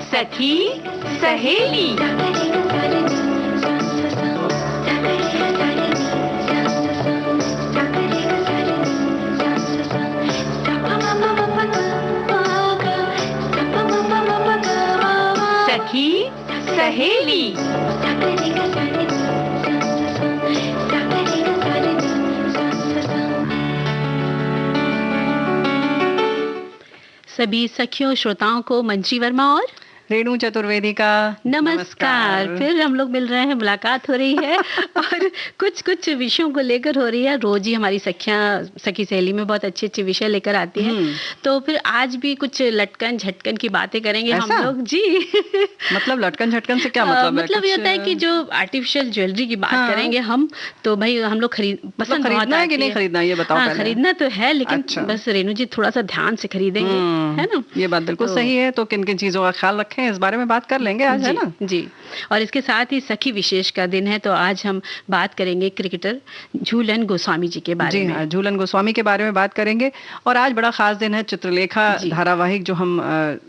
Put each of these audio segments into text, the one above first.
सखी सहेली। सखी सहेली। सभी सखियों श्रोताओं को मंची वर्मा और रेणु चतुर्वेदी का नमस्कार। फिर हम लोग मिल रहे हैं, मुलाकात हो रही है और कुछ विषयों को लेकर हो रही है। रोज ही हमारी सखी सहेली में बहुत अच्छे अच्छे विषय लेकर आती है, तो फिर आज भी कुछ लटकन झटकन की बातें करेंगे हम लोग जी। मतलब लटकन झटकन से क्या मतलब है? मतलब ये होता है कि जो आर्टिफिशियल ज्वेलरी की बात करेंगे हम, तो भाई हम लोग मतलब खरीदना है कि नहीं खरीदना, ये बताओ पहले। खरीदना तो है, लेकिन बस रेणु जी थोड़ा सा ध्यान से खरीदेंगे, है ना? ये बात बिल्कुल सही है। तो किन किन चीजों का ख्याल रखें, इस बारे में बात कर लेंगे आज, है ना? जी। और इसके साथ ही सखी विशेष का दिन है, तो आज हम बात करेंगे क्रिकेटर झूलन गोस्वामी जी के बारे में। जी हाँ, झूलन गोस्वामी के बारे में बात करेंगे। और आज बड़ा खास दिन है, चित्रलेखा धारावाहिक जो हम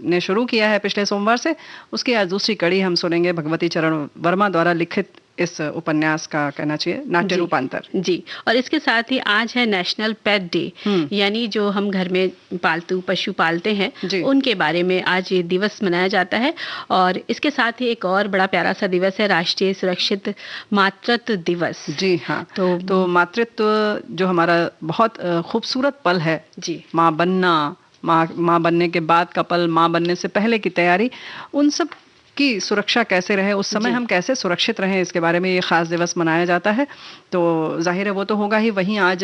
ने शुरू किया है पिछले सोमवार से, उसकी आज दूसरी कड़ी हम सुनेंगे। भगवती चरण वर्मा द्वारा लिखित इस उपन्यास का कहना चाहिए नाट्य रूपांतर जी। और इसके साथ ही आज है नेशनल पेट डे, यानी जो हम घर में पालतू पशु पालते हैं उनके बारे में आज ये दिवस मनाया जाता है। और इसके साथ ही एक और बड़ा प्यारा सा दिवस है, राष्ट्रीय सुरक्षित मातृत्व दिवस। जी हाँ, तो मातृत्व जो हमारा बहुत खूबसूरत पल है जी, माँ बनना, माँ बनने के बाद का पल, माँ बनने से पहले की तैयारी, उन सब की सुरक्षा कैसे रहे, उस समय हम कैसे सुरक्षित रहें, इसके बारे में ये खास दिवस मनाया जाता है। तो जाहिर है वो तो होगा ही। वहीं आज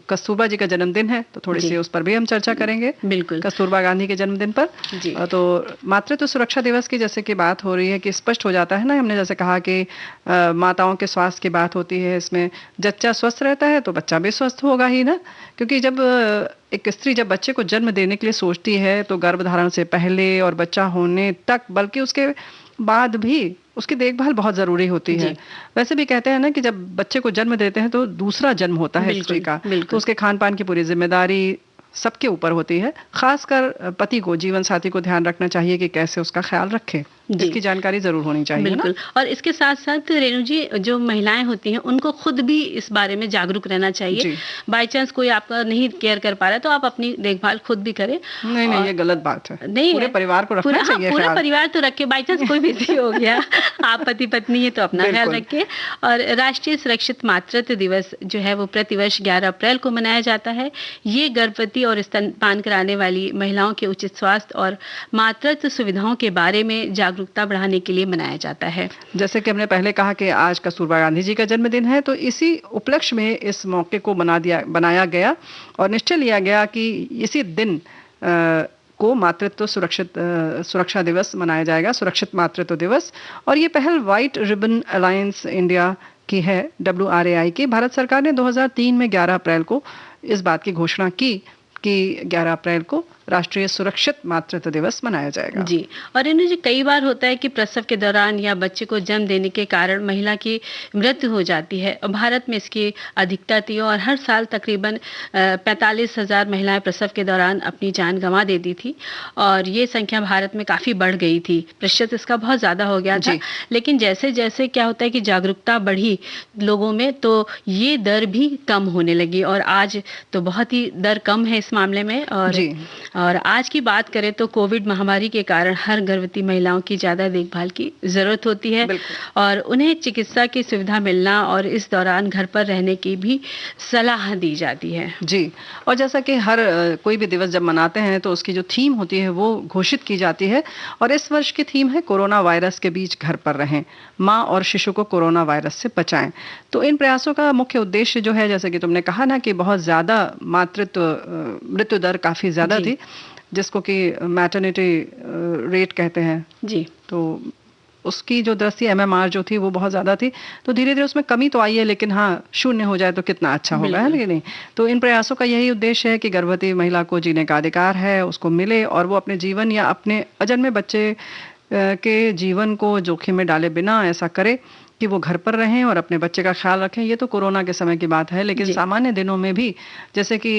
कस्तूरबा जी का जन्मदिन है, तो थोड़ी सी उस पर भी हम चर्चा करेंगे। बिल्कुल, कस्तूरबा गांधी के जन्मदिन पर जी। तो मातृत्व सुरक्षा दिवस की जैसे कि बात हो रही है कि स्पष्ट हो जाता है ना, हमने जैसे कहा कि माताओं के स्वास्थ्य की बात होती है इसमें। जच्चा स्वस्थ रहता है तो बच्चा भी स्वस्थ होगा ही ना, क्योंकि जब एक स्त्री जब बच्चे को जन्म देने के लिए सोचती है तो गर्भधारण से पहले और बच्चा होने तक, बल्कि उसके बाद भी उसकी देखभाल बहुत जरूरी होती है। वैसे भी कहते हैं ना कि जब बच्चे को जन्म देते हैं तो दूसरा जन्म होता है स्त्री का, तो उसके खान पान की पूरी जिम्मेदारी सबके ऊपर होती है। खासकर पति को, जीवन साथी को ध्यान रखना चाहिए कि कैसे उसका ख्याल रखे, इसकी जानकारी जरूर होनी चाहिए। बिल्कुल। और इसके साथ साथ रेणु जी, जो महिलाएं होती हैं उनको खुद भी इस बारे में जागरूक रहना चाहिए। बाय चांस कोई आपका नहीं केयर कर पा रहा है तो आप अपनी देखभाल खुद भी करें। नहीं, ये गलत बात है। नहीं, पूरे परिवार को रखना चाहिए। पूरा परिवार तो रखे, बाय चांस कोई बिजी हो गया, आप पति पत्नी है तो अपना ख्याल रखिए। और राष्ट्रीय सुरक्षित मातृत्व दिवस जो है वो प्रतिवर्ष 11 अप्रैल को मनाया जाता है। ये गर्भवती और स्तनपान कराने वाली महिलाओं के उचित स्वास्थ्य और मातृत्व सुविधाओं के बारे में जागरूकता बढ़ाने के लिए मनाया जाता है। जैसे कि हमने पहले कहा कि आज कस्तूरबा गांधी जी का जन्मदिन है, तो इसी उपलक्ष्य में इस मौके को बनाया गया और निश्चय लिया गया कि इसी दिन को मातृत्व सुरक्षा दिवस मनाया जाएगा, सुरक्षित मातृत्व दिवस। और ये पहल व्हाइट रिबन अलायंस इंडिया की है, WRAI की। भारत सरकार ने 2003 में 11 अप्रैल को इस बात की घोषणा की कि 11 अप्रैल को राष्ट्रीय सुरक्षित मातृत्व दिवस मनाया जाएगा जी। और इन्हें जी कई बार होता है कि प्रसव के दौरान या बच्चे को जन्म देने के कारण महिला की मृत्यु हो जाती है। और भारत में इसकी अधिकता थी और हर साल तकरीबन 45,000 महिलाएं प्रसव के दौरान अपनी जान गंवा देती थी। और ये संख्या भारत में काफ़ी बढ़ गई थी, प्रतिशत इसका बहुत ज़्यादा हो गया था। लेकिन जैसे जैसे क्या होता है कि जागरूकता बढ़ी लोगों में, तो ये दर भी कम होने लगी और आज तो बहुत ही दर कम है इस मामले में। और आज की बात करें तो कोविड महामारी के कारण हर गर्भवती महिलाओं की ज़्यादा देखभाल की ज़रूरत होती है और उन्हें चिकित्सा की सुविधा मिलना और इस दौरान घर पर रहने की भी सलाह दी जाती है जी। और जैसा कि हर कोई भी दिवस जब मनाते हैं तो उसकी जो थीम होती है वो घोषित की जाती है। और इस वर्ष की थीम है कोरोना वायरस के बीच घर पर रहें, माँ और शिशु को कोरोना वायरस से बचाएं। तो इन प्रयासों का मुख्य उद्देश्य जो है, जैसे कि तुमने कहा ना कि बहुत ज़्यादा मृत्यु दर काफ़ी ज़्यादा थी, जिसको कि मैटरनिटी रेट कहते हैं जी। तो उसकी जो दृष्टि MMR जो थी वो बहुत ज़्यादा थी, तो धीरे धीरे उसमें कमी तो आई है, लेकिन हाँ, शून्य हो जाए तो कितना अच्छा होगा, है ना? नहीं, तो इन प्रयासों का यही उद्देश्य है कि गर्भवती महिला को जीने का अधिकार है, उसको मिले और वो अपने जीवन या अपने अजन्मे बच्चे के जीवन को जोखिम में डाले बिना ऐसा करे। कि वो घर पर रहें और अपने बच्चे का ख्याल रखें। ये तो कोरोना के समय की बात है, लेकिन सामान्य दिनों में भी जैसे कि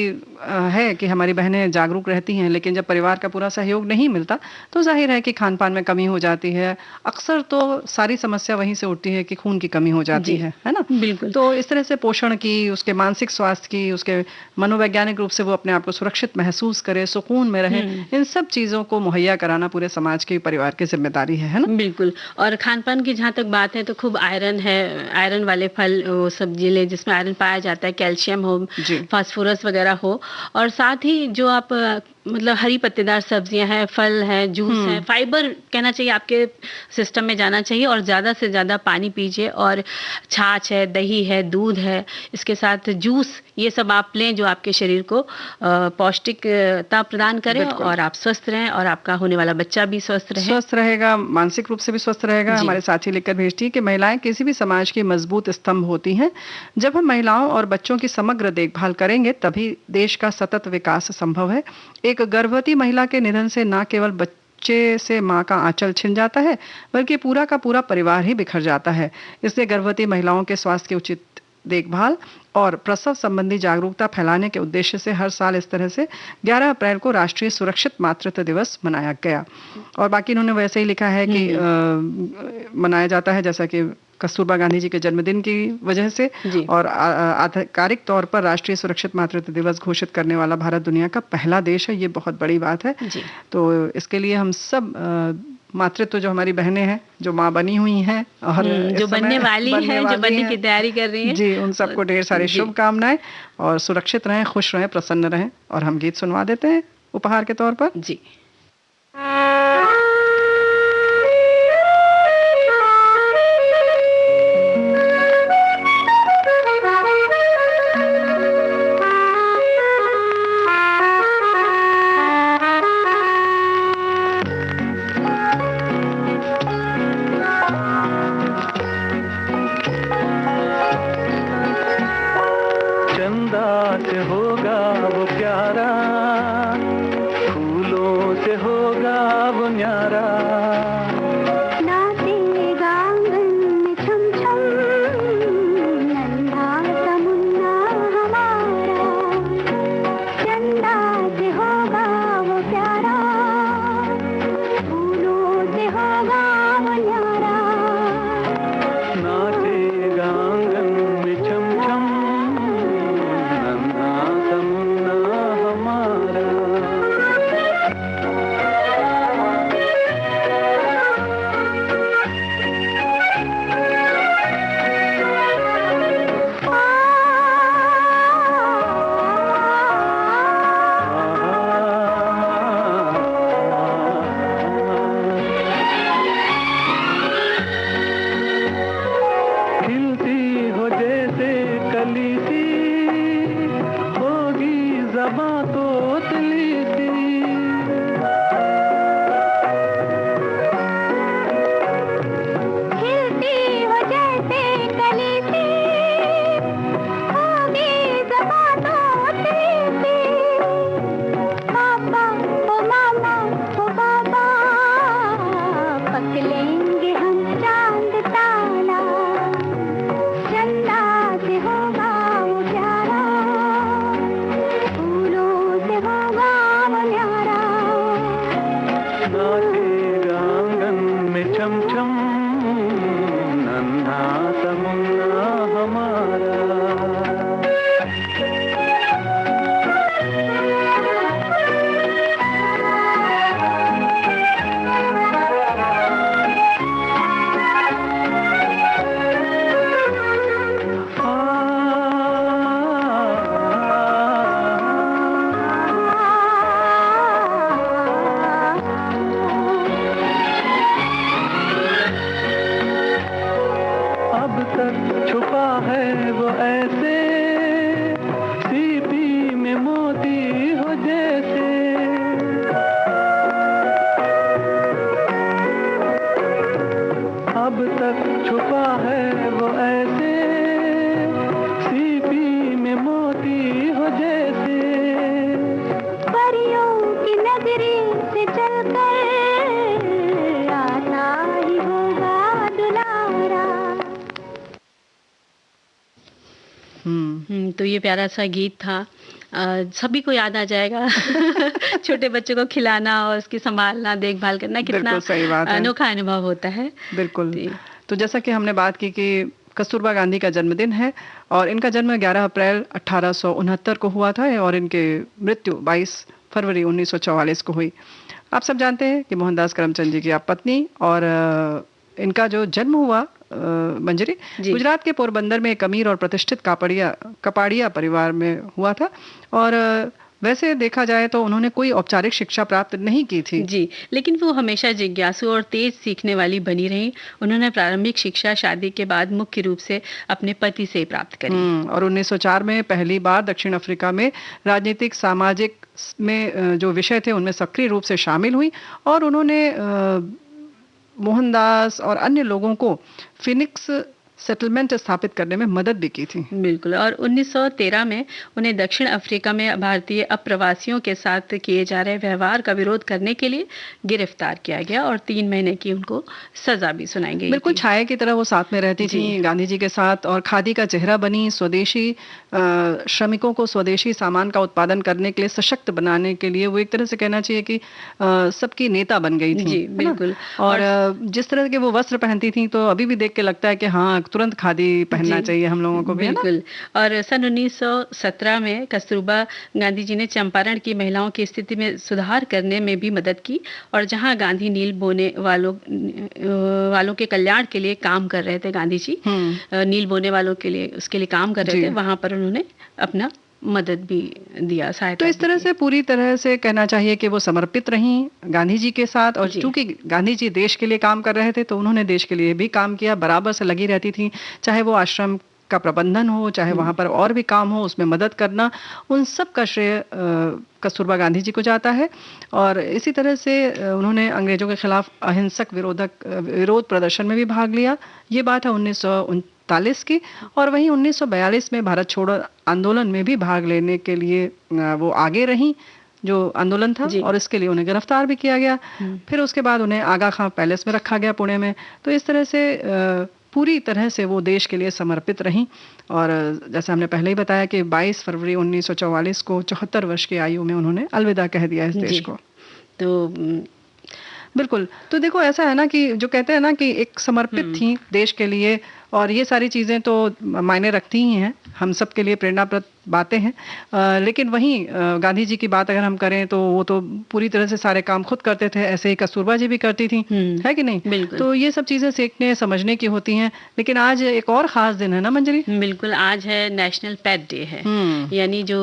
है कि हमारी बहनें जागरूक रहती हैं, लेकिन जब परिवार का पूरा सहयोग नहीं मिलता तो जाहिर है कि खान पान में कमी हो जाती है। अक्सर तो सारी समस्या वहीं से उठती है कि खून की कमी हो जाती है ना। बिल्कुल। तो इस तरह से पोषण की, उसके मानसिक स्वास्थ्य की, उसके मनोवैज्ञानिक रूप से वो अपने आप को सुरक्षित महसूस करे, सुकून में रहे, इन सब चीजों को मुहैया कराना पूरे समाज के, परिवार की जिम्मेदारी है ना। बिल्कुल। और खान पान की जहाँ तक बात है तो खूब आयरन है, आयरन वाले फल सब्जी ले जिसमें आयरन पाया जाता है, कैल्शियम हो, फास्फोरस वगैरह हो, और साथ ही जो आप मतलब हरी पत्तेदार सब्जियां हैं, फल हैं, जूस हैं, फाइबर कहना चाहिए आपके सिस्टम में जाना चाहिए, और ज़्यादा से ज़्यादा पानी पीजिए, और छाछ है, दही है, दूध है, इसके साथ जूस, ये सब आप लें जो आपके शरीर को पौष्टिकता प्रदान करें और आप स्वस्थ रहें, और आपका होने वाला बच्चा भी स्वस्थ रहेगा, मानसिक रूप से भी स्वस्थ रहेगा। हमारे साथी लिखकर भेजती है कि महिलाएं किसी भी समाज की मजबूत स्तंभ होती हैं। जब हम महिलाओं और बच्चों की समग्र देखभाल करेंगे तभी देश का सतत विकास संभव है। एक गर्भवती महिला के निधन से न केवल बच्चे से मां का आंचल छिन जाता है, बल्कि पूरा का पूरा परिवार ही बिखर जाता है। इसलिए गर्भवती महिलाओं के स्वास्थ्य की उचित देखभाल और प्रसव संबंधी जागरूकता फैलाने के उद्देश्य से हर साल इस तरह से 11 अप्रैल को राष्ट्रीय सुरक्षित मातृत्व दिवस मनाया गया। और बाकी इन्होंने वैसे ही लिखा है कि मनाया जाता है जैसा कि कस्तूरबा गांधी जी के जन्मदिन की वजह से, और आधिकारिक तौर पर राष्ट्रीय सुरक्षित मातृत्व दिवस घोषित करने वाला भारत दुनिया का पहला देश है। ये बहुत बड़ी बात है। तो इसके लिए हम सब मातृत्व, जो हमारी बहनें हैं, जो माँ बनी हुई हैं और जो बनने वाली हैं, जो बनने की तैयारी कर रही हैं, जी, उन सबको ढेर सारी शुभकामनाएं, और सुरक्षित रहें, खुश रहें, प्रसन्न रहें। और हम गीत सुनवा देते हैं उपहार के तौर पर। जी। तो ये प्यारा सा गीत था। सभी को याद आ जाएगा। छोटे बच्चों को खिलाना और उसकी संभालना, देखभाल करना कितना अनोखा अनुभव होता है। बिल्कुल। तो जैसा कि हमने बात की कि कस्तूरबा गांधी का जन्मदिन है और इनका जन्म 11 अप्रैल 1869 को हुआ था और इनके मृत्यु 22 फरवरी 1944 को हुई। आप सब जानते हैं कि मोहनदास करमचंद जी की आप पत्नी और इनका जो जन्म हुआ मंजरी गुजरात के पोरबंदर में एक अमीर और प्रतिष्ठित कपाड़िया परिवार में हुआ था और वैसे देखा जाए तो उन्होंने कोई औपचारिक शिक्षा प्राप्त नहीं की थी जी, लेकिन वो हमेशा जिज्ञासु और तेज सीखने वाली बनी रही। उन्होंने प्रारंभिक शिक्षा शादी के बाद मुख्य रूप से अपने पति से प्राप्त करी और 1904 में पहली बार दक्षिण अफ्रीका में राजनीतिक सामाजिक में जो विषय थे उनमें सक्रिय रूप से शामिल हुई और उन्होंने मोहनदास और अन्य लोगों को फिनिक्स सेटलमेंट स्थापित करने में मदद भी की थी। बिल्कुल। और 1913 में उन्हें दक्षिण अफ्रीका में भारतीय अप्रवासियों के साथ किए जा रहे व्यवहार का विरोध करने के लिए गिरफ्तार किया गया और 3 महीने की उनको सजा भी सुनाई गई। बिल्कुल छाया की तरह वो साथ में रहती थी गांधी जी के साथ और खादी का चेहरा बनी। स्वदेशी श्रमिकों को स्वदेशी सामान का उत्पादन करने के लिए सशक्त बनाने के लिए वो एक तरह से कहना चाहिए कि सबकी नेता बन गई थी। जी बिल्कुल। और जिस तरह के वो वस्त्र पहनती थी तो अभी भी देख के लगता है कि हाँ तुरंत खादी पहनना चाहिए हम लोगों को भी। बिल्कुल। और सन 1917 में कस्तूरबा गांधी जी ने चंपारण की महिलाओं की स्थिति में सुधार करने में भी मदद की और जहां गांधी नील बोने वालों के कल्याण के लिए काम कर रहे थे, गांधी जी नील बोने वालों के लिए उसके लिए काम कर रहे थे, वहां पर उन्होंने अपना मदद भी दिया, सहायता। तो इस तरह से पूरी तरह से कहना चाहिए कि वो समर्पित रहीं गांधी जी के साथ और चूंकि गांधी जी देश के लिए काम कर रहे थे तो उन्होंने देश के लिए भी काम किया, बराबर से लगी रहती थी, चाहे वो आश्रम का प्रबंधन हो, चाहे वहां पर और भी काम हो उसमें मदद करना, उन सब का श्रेय कस्तूरबा गांधी जी को जाता है। और इसी तरह से उन्होंने अंग्रेजों के खिलाफ अहिंसक विरोध प्रदर्शन में भी भाग लिया। ये बात है 1939 की। और वहीं 1942 में भारत छोड़ो आंदोलन में भी भाग लेने के लिए वो आगे रहीं, जो आंदोलन था, और इसके लिए उन्हें गिरफ्तार भी किया गया। फिर उसके बाद उन्हें आगा खां पैलेस में रखा गया पुणे में। तो इस तरह से पूरी तरह से वो देश के लिए समर्पित रहीं। और जैसे हमने पहले ही बताया कि 22 फरवरी 1944 को 74 वर्ष की आयु में उन्होंने अलविदा कह दिया इस देश को। तो बिल्कुल। तो देखो ऐसा है ना कि जो कहते हैं ना कि एक समर्पित थी देश के लिए, और ये सारी चीज़ें तो मायने रखती ही हैं, हम सब के लिए प्रेरणाप्रद बातें हैं। लेकिन वहीं गांधी जी की बात अगर हम करें तो वो तो पूरी तरह से सारे काम खुद करते थे, ऐसे ही कस्तूरबा जी भी करती थी, है कि नहीं? तो ये सब चीज़ें सीखने समझने की होती हैं। लेकिन आज एक और ख़ास दिन है ना मंजरी? बिल्कुल, आज है नेशनल पेट डे है। यानी जो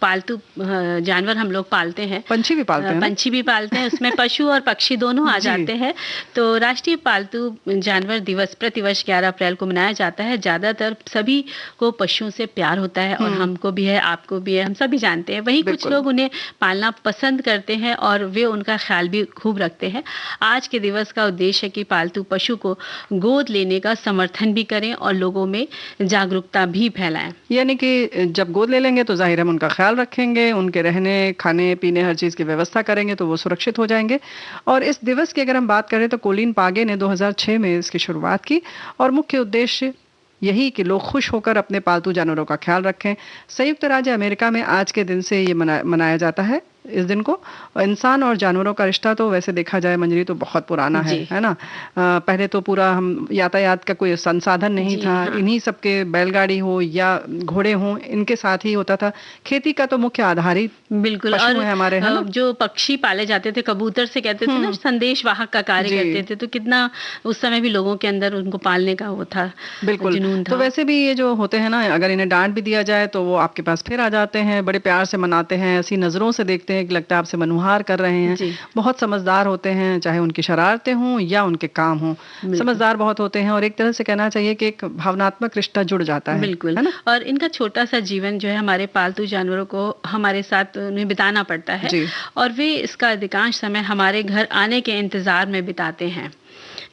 पालतू जानवर हम लोग पालते हैं, पंछी भी पालते हैं, पंछी भी पालते हैं, उसमें पशु और पक्षी दोनों आ जाते हैं। तो राष्ट्रीय पालतू जानवर दिवस प्रतिवर्ष 11 अप्रैल को मनाया जाता है। ज्यादातर सभी को पशुओं से प्यार होता है और हमको भी है, आपको भी है, हम सभी जानते हैं। वहीं कुछ लोग उन्हें पालना पसंद करते हैं और वे उनका ख्याल भी खूब रखते हैं। आज के दिवस का उद्देश्य है कि पालतू पशु को गोद लेने का समर्थन भी करें और लोगों में जागरूकता भी फैलाएं। यानी कि जब गोद ले लेंगे तो जाहिर हम उनका ख्याल रखेंगे, उनके रहने खाने पीने हर चीज की व्यवस्था करेंगे तो वो सुरक्षित हो जाएंगे। और इस दिवस की अगर हम बात करें तो कोलिन पागे ने 2006 में इसकी शुरुआत की और मुख्य उद्देश्य यही कि लोग खुश होकर अपने पालतू जानवरों का ख्याल रखें। संयुक्त राज्य अमेरिका में आज के दिन से ये मनाया जाता है इस दिन को। इंसान और जानवरों का रिश्ता तो वैसे देखा जाए मंजरी तो बहुत पुराना है ना। पहले तो पूरा हम यातायात का कोई संसाधन नहीं था, इन्हीं सबके बैलगाड़ी हो या घोड़े हो इनके साथ ही होता था। खेती का तो मुख्य आधार ही बिल्कुल पशु है हमारे, है ना? जो पक्षी पाले जाते थे, कबूतर से कहते थे ना, संदेश वाहक का कार्य करते थे। तो कितना उस समय भी लोगों के अंदर उनको पालने का वो था, बिल्कुल जुनून था। तो वैसे भी ये जो होते हैं ना, अगर इन्हें डांट भी दिया जाए तो वो आपके पास फिर आ जाते हैं, बड़े प्यार से मनाते हैं, ऐसी नजरों से देखते हैं कि लगता है आपसे मनुहार कर रहे हैं। बहुत समझदार होते हैं, चाहे उनकी शरारतें हों या उनके काम हों, समझदार बहुत होते हैं। और एक तरह से कहना चाहिए कि एक भावनात्मक रिश्ता जुड़ जाता है, बिल्कुल, है ना? और इनका छोटा सा जीवन जो है हमारे पालतू जानवरों को हमारे साथ उन्हें बिताना पड़ता है और वे इसका अधिकांश समय हमारे घर आने के इंतजार में बिताते हैं।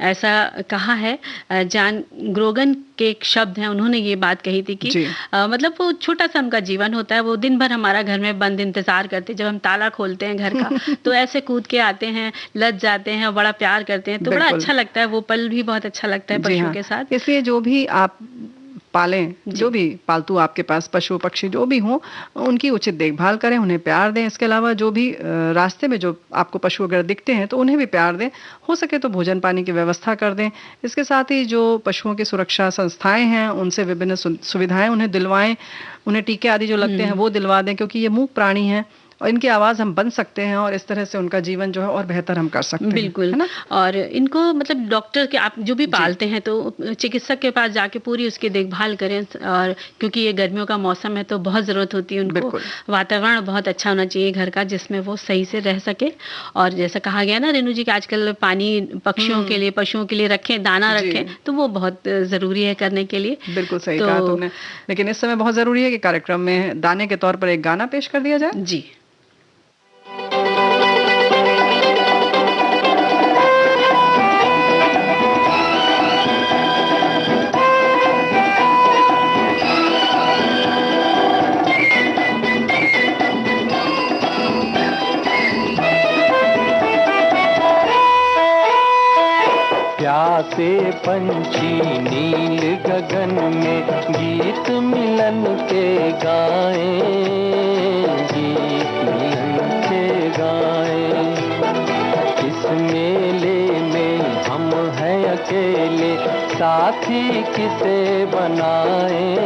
ऐसा कहा है, जॉन ग्रोगन के एक शब्द हैं, उन्होंने ये बात कही थी कि मतलब वो छोटा सा उनका जीवन होता है, वो दिन भर हमारा घर में बंद इंतजार करते हैं। जब हम ताला खोलते हैं घर का तो ऐसे कूद के आते हैं, लज जाते हैं और बड़ा प्यार करते हैं। तो बड़ा अच्छा लगता है, वो पल भी बहुत अच्छा लगता है पशुओं के साथ। इसलिए जो भी आप पालें, जो भी पालतू आपके पास पशु पक्षी जो भी हों, उनकी उचित देखभाल करें, उन्हें प्यार दें। इसके अलावा जो भी रास्ते में जो आपको पशु अगर दिखते हैं तो उन्हें भी प्यार दें, हो सके तो भोजन पानी की व्यवस्था कर दें। इसके साथ ही जो पशुओं की सुरक्षा संस्थाएं हैं उनसे विभिन्न सुविधाएं उन्हें दिलवाएं, उन्हें टीके आदि जो लगते हैं वो दिलवा दें, क्योंकि ये मूक प्राणी हैं और इनकी आवाज़ हम बन सकते हैं और इस तरह से उनका जीवन जो है और बेहतर हम कर सकते हैं। बिल्कुल, है ना? और इनको मतलब डॉक्टर के आप जो भी पालते हैं तो चिकित्सक के पास जाके पूरी उसकी देखभाल करें, और क्योंकि ये गर्मियों का मौसम है तो बहुत ज़रूरत होती है उनको, वातावरण बहुत अच्छा होना चाहिए घर का जिसमें वो सही से रह सके। और जैसा कहा गया ना रेणु जी कि आजकल पानी पक्षियों के लिए, पशुओं के लिए रखें, दाना रखें, तो वो बहुत ज़रूरी है करने के लिए। बिल्कुल सही कहा तुमने। लेकिन इस समय बहुत ज़रूरी है कि कार्यक्रम में दाने के तौर पर एक गाना पेश कर दिया जाए। जी। प्यासे पंछी नील गगन में गीत मिलन के गाएं, गीत मिलन के गाएं। इस मेले में हम हैं अकेले, साथी किसे बनाएं,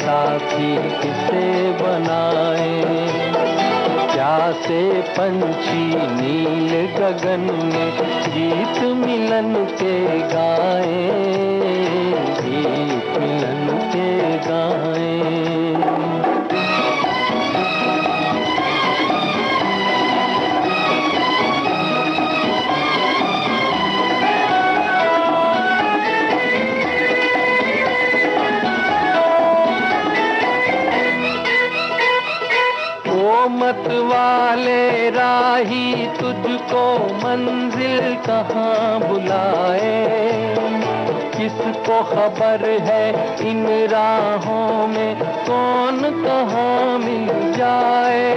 साथी किसे बनाएं। प्यासे पंछी नील गगन में गीत मिलन के गाएं, गीत मिलन के गाएं। मत वाले राही तुझको मंजिल कहाँ बुलाए, किसको खबर है इन राहों में कौन कहाँ मिल जाए।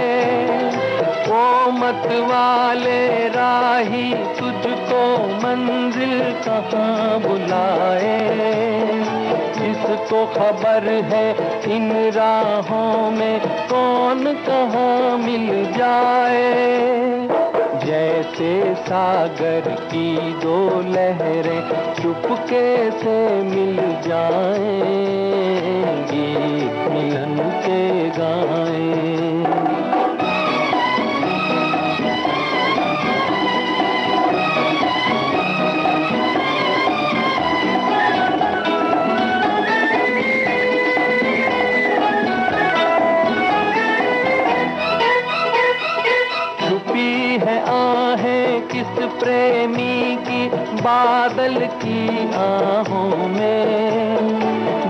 ओ मत वाले राही तुझको मंजिल कहाँ बुलाए, किसको खबर है इन राहों में कौन कहाँ मिल जाए। जैसे सागर की दो लहरें चुपके से मिल जाएंगी, मिलन के गाएं। प्रेमी की बादल की आहों में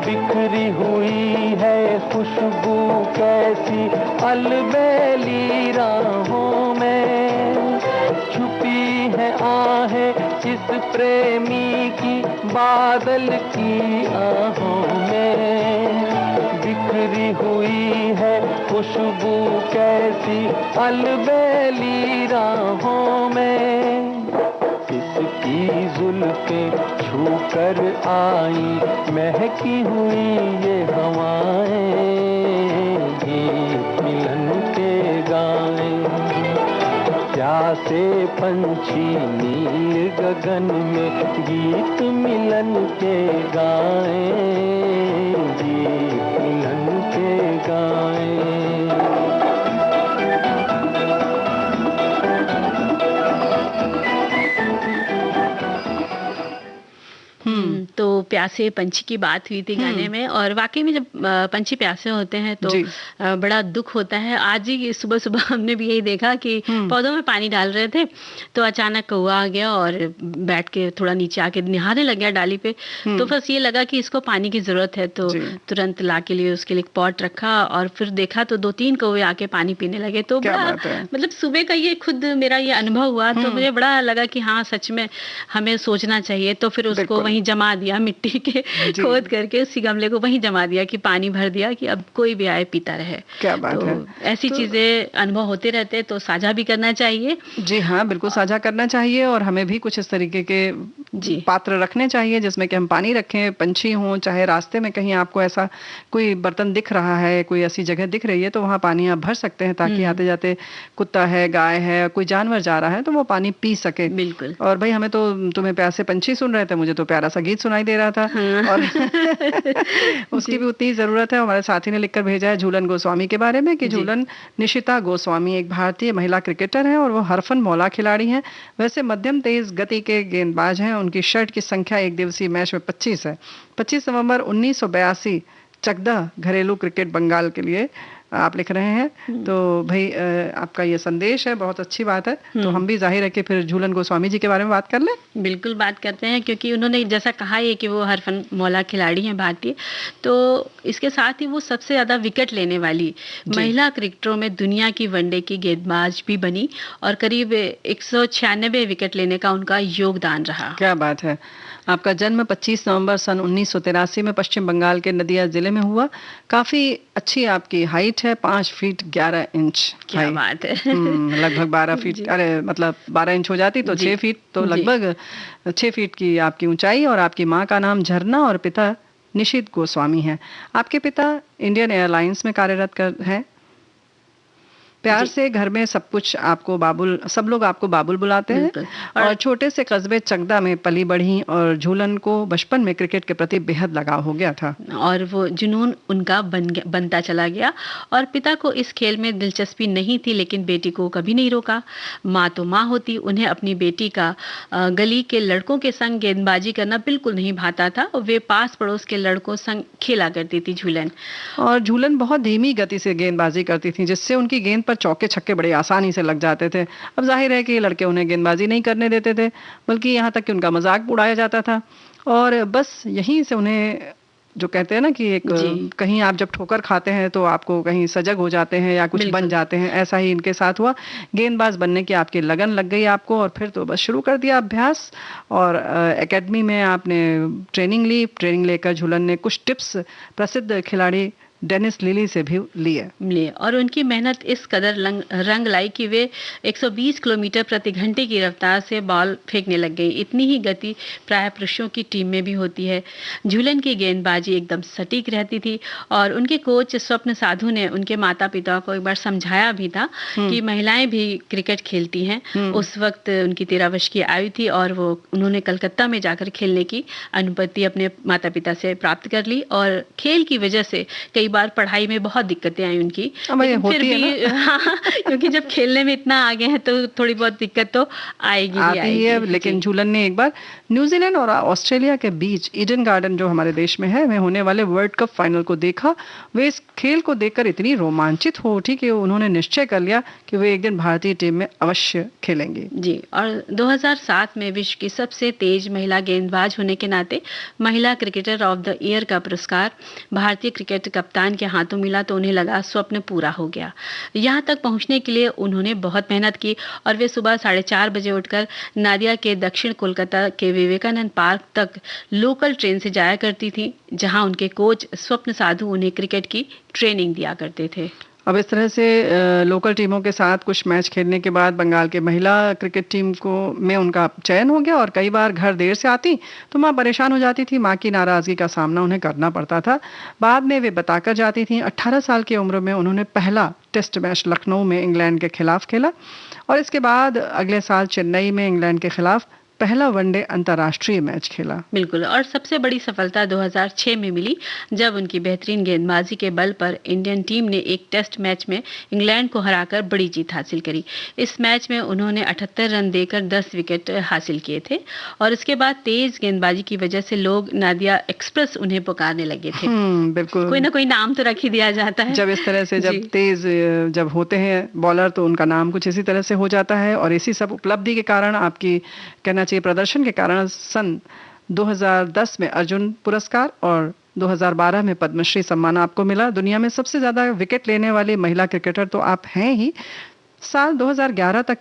बिखरी हुई है खुशबू कैसी अलबेली राहों में। छुपी है आहें किस प्रेमी की बादल की आहों में, बिखरी हुई है खुशबू कैसी अलबेली राहों में। किसकी जुल्फें छू कर आई महकी हुई ये हवाएं, गीत मिलन के गाएं। प्यासे पंछी नील गगन में गीत मिलन के गाएं, गीत मिलन के गाएं। तो प्यासे पंछी की बात हुई थी गाने में, और वाकई में जब पंछी प्यासे होते हैं तो बड़ा दुख होता है। आज ही सुबह सुबह हमने भी यही देखा कि पौधों में पानी डाल रहे थे तो अचानक कौवा आ गया और बैठ के थोड़ा नीचे आके निहारने लग गया डाली पे। तो बस ये लगा कि इसको पानी की जरूरत है, तो तुरंत ला के लिए उसके लिए पॉट रखा और फिर देखा तो 2-3 कौवे आके पानी पीने लगे। तो बड़ा मतलब सुबह का ये खुद मेरा ये अनुभव हुआ तो मुझे बड़ा लगा कि हाँ सच में हमें सोचना चाहिए। तो फिर उसको वहीं जमा दिया, मिट्टी के खोद करके उसी गमले को वहीं जमा दिया कि पानी भर दिया कि अब कोई भी आए पीता रहे। क्या बात है। ऐसी चीजें अनुभव होते रहते तो साझा भी करना चाहिए। जी हाँ, बिल्कुल साझा करना चाहिए और हमें भी कुछ इस तरीके के पात्र रखने चाहिए जिसमें कि हम पानी रखें, पंछी हों, चाहे रास्ते में कहीं आपको ऐसा कोई बर्तन दिख रहा है, कोई ऐसी जगह दिख रही है तो वहाँ पानी आप भर सकते हैं, ताकि आते जाते कुत्ता है, गाय है, कोई जानवर जा रहा है तो वो पानी पी सके। बिल्कुल। और भाई हमें तो, तुम्हें प्यासे पंछी सुन रहे थे, मुझे तो प्यारा सा गीत सुनाई दे रहा था। और उसकी भी उतनी जरूरत है। हमारे साथी ने लिखकर भेजा है झूलन गोस्वामी के बारे में कि झूलन निशिता गोस्वामी एक भारतीय महिला क्रिकेटर हैं और वो हरफन मौला खिलाड़ी हैं। वैसे मध्यम तेज गति के गेंदबाज हैं। उनकी शर्ट की संख्या एक दिवसीय मैच में 25 है। 25 नवंबर 1982 चकदा घरेलू क्रिकेट बंगाल के लिए आप लिख रहे हैं। तो भाई आपका ये संदेश है, बहुत अच्छी बात है। तो हम भी जाहिर है कि फिर झूलन गोस्वामी जी के बारे में बात कर लें। बिल्कुल बात करते हैं, क्योंकि उन्होंने जैसा कहा है कि वो हरफन मौला खिलाड़ी हैं भारतीय, तो इसके साथ ही वो सबसे ज़्यादा विकेट लेने वाली महिला क्रिकेटरों में दुनिया की वनडे की गेंदबाज भी बनी और करीब 196 विकेट लेने का उनका योगदान रहा। क्या बात है। आपका जन्म 25 नवंबर सन 1983 में पश्चिम बंगाल के नदिया जिले में हुआ। काफी अच्छी आपकी हाइट है, 5 फीट 11 इंच। क्या बात है। लगभग 12 फीट, अरे मतलब 12 इंच हो जाती तो 6 फीट, तो लगभग 6 फीट की आपकी ऊंचाई। और आपकी माँ का नाम झरना और पिता निशित गोस्वामी है। आपके पिता इंडियन एयरलाइंस में कार्यरत हैं। प्यार से घर में सब कुछ आपको बाबुल, सब लोग आपको बाबुल बुलाते हैं। और छोटे से कस्बे चकदा में पली बढ़ी और झूलन को बचपन में क्रिकेट के प्रति बेहद लगाव हो गया था और वो जुनून उनका बनता चला गया। और पिता को इस खेल में दिलचस्पी नहीं थी, लेकिन बेटी को कभी नहीं रोका। माँ तो माँ होती, उन्हें अपनी बेटी का गली के लड़कों के संग गेंदबाजी करना बिल्कुल नहीं भाता था। वे पास पड़ोस के लड़कों संग खेला करती थी झूलन। और झूलन बहुत धीमी गति से गेंदबाजी करती थी, जिससे उनकी गेंद चौके छक्के बड़े आसानी से लग जाते थे। अब जाहिर है कि लड़के उन्हें गेंदबाजी नहीं करने देते थे, बल्कि यहाँ तक कि उनका मजाक उड़ाया जाता था। और बस यहीं से उन्हें, जो कहते हैं ना कि एक कहीं आप जब ठोकर खाते हैं तो आपको कहीं सजग हो जाते हैं या कुछ बन जाते हैं, ऐसा ही इनके साथ हुआ। गेंदबाज बनने की आपकी लगन लग गई आपको और फिर तो बस शुरू कर दिया अभ्यास। और एकेडमी में आपने ट्रेनिंग ली। ट्रेनिंग लेकर झूलन ने कुछ टिप्स प्रसिद्ध खिलाड़ी डेनिस लिली से भी लिए। और उनकी मेहनत इस कदर रंग लाई कि वे 120 किलोमीटर प्रति घंटे की रफ्तार से बॉल फेंकने लग गई। इतनी ही गति प्राय पुरुषों की टीम में भी होती है। झूलन की गेंदबाजी एकदम सटीक रहती थी और उनके कोच स्वप्न साधु ने उनके माता पिता को एक बार समझाया भी था कि महिलाएं भी क्रिकेट खेलती हैं। उस वक्त उनकी 13 वर्ष की आयु थी और वो उन्होंने कलकत्ता में जाकर खेलने की अनुमति अपने माता पिता से प्राप्त कर ली। और खेल की वजह से कई बार पढ़ाई में बहुत दिक्कतें आई उनकी, लेकिन फिर भी क्योंकि जब खेलने में इतना आगे हैं तो थोड़ी बहुत दिक्कत तो आएगी ही है। लेकिन झूलन ने एक बार न्यूजीलैंड और ऑस्ट्रेलिया के बीच ईडन गार्डन जो हमारे देश में है, में होने वाले वर्ल्ड कप फाइनल को देखा। वे इस खेल को देखकर इतनी रोमांचित हो उठी कि उन्होंने निश्चय कर लिया कि वे एक दिन भारतीय टीम में अवश्य खेलेंगे। जी, और 2007 में विश्व की सबसे तेज महिला गेंदबाज होने के नाते महिला क्रिकेटर ऑफ द ईयर का पुरस्कार भारतीय क्रिकेट कप्तान के हाथों मिला तो उन्हें लगा स्वप्न पूरा हो गया। यहाँ तक पहुँचने के लिए उन्होंने बहुत मेहनत की और वे सुबह 4:30 बजे उठकर नादिया के दक्षिण कोलकाता के विवेकानंद पार्क तक लोकल ट्रेन से जाया करती थी, जहाँ उनके कोच स्वप्न साधु उन्हें क्रिकेट की ट्रेनिंग दिया करते थे। अब इस तरह से लोकल टीमों के साथ कुछ मैच खेलने के बाद बंगाल के महिला क्रिकेट टीम को में उनका चयन हो गया। और कई बार घर देर से आती तो माँ परेशान हो जाती थी। माँ की नाराज़गी का सामना उन्हें करना पड़ता था। बाद में वे बताकर जाती थी 18 साल की उम्र में उन्होंने पहला टेस्ट मैच लखनऊ में इंग्लैंड के खिलाफ खेला और इसके बाद अगले साल चेन्नई में इंग्लैंड के खिलाफ पहला वनडे अंतर्राष्ट्रीय मैच खेला। बिल्कुल, और सबसे बड़ी सफलता 2006 में मिली जब उनकी बेहतरीन गेंदबाजी के बल पर इंडियन टीम ने एक टेस्ट मैच में इंग्लैंड को हराकर बड़ी जीत हासिल करी। इस मैच में उन्होंने 78 रन देकर 10 विकेट हासिल किए थे और इसके बाद तेज गेंदबाजी की वजह से लोग नादिया एक्सप्रेस उन्हें पुकारने लगे थे। बिल्कुल, कोई ना कोई नाम तो रख ही दिया जाता है। जब इस तरह से जब तेज जब होते हैं बॉलर तो उनका नाम कुछ इसी तरह से हो जाता है। और इसी सब उपलब्धि के कारण, आपकी कहना चाहिए प्रदर्शन के कारण, सन 2010 में अर्जुन पुरस्कार और 2012 में पद्मश्री सम्मान आपको मिला। दुनिया में सबसे ज्यादा विकेट लेने वाली महिला क्रिकेटर तो आप हैं ही। साल 2011 तक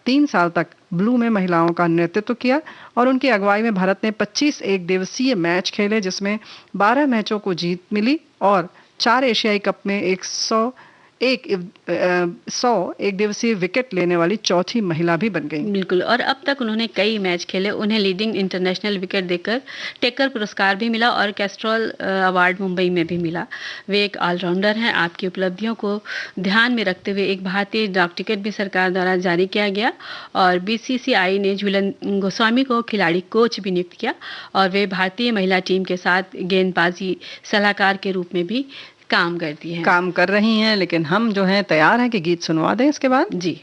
3 साल तक ब्लू में महिलाओं का नेतृत्व किया और उनकी अगुवाई में भारत ने 25 एक दिवसीय मैच खेले, जिसमें 12 मैचों को जीत मिली और 4 एशियाई कप में 100 एक दिवसीय विकेट लेने वाली चौथी महिला भी बन गई। बिल्कुल, और अब तक उन्होंने कई मैच खेले। उन्हें लीडिंग इंटरनेशनल विकेट देकर टेकर पुरस्कार भी मिला और कैस्ट्रॉल अवार्ड मुंबई में भी मिला। वे एक ऑलराउंडर हैं। आपकी उपलब्धियों को ध्यान में रखते हुए एक भारतीय डाक टिकट भी सरकार द्वारा जारी किया गया और बीसीसीआई ने झूलन गोस्वामी को खिलाड़ी कोच भी नियुक्त किया और वे भारतीय महिला टीम के साथ गेंदबाजी सलाहकार के रूप में भी काम करती हैं, काम कर रही हैं। लेकिन हम जो हैं तैयार हैं कि गीत सुनवा दें इसके बाद। जी।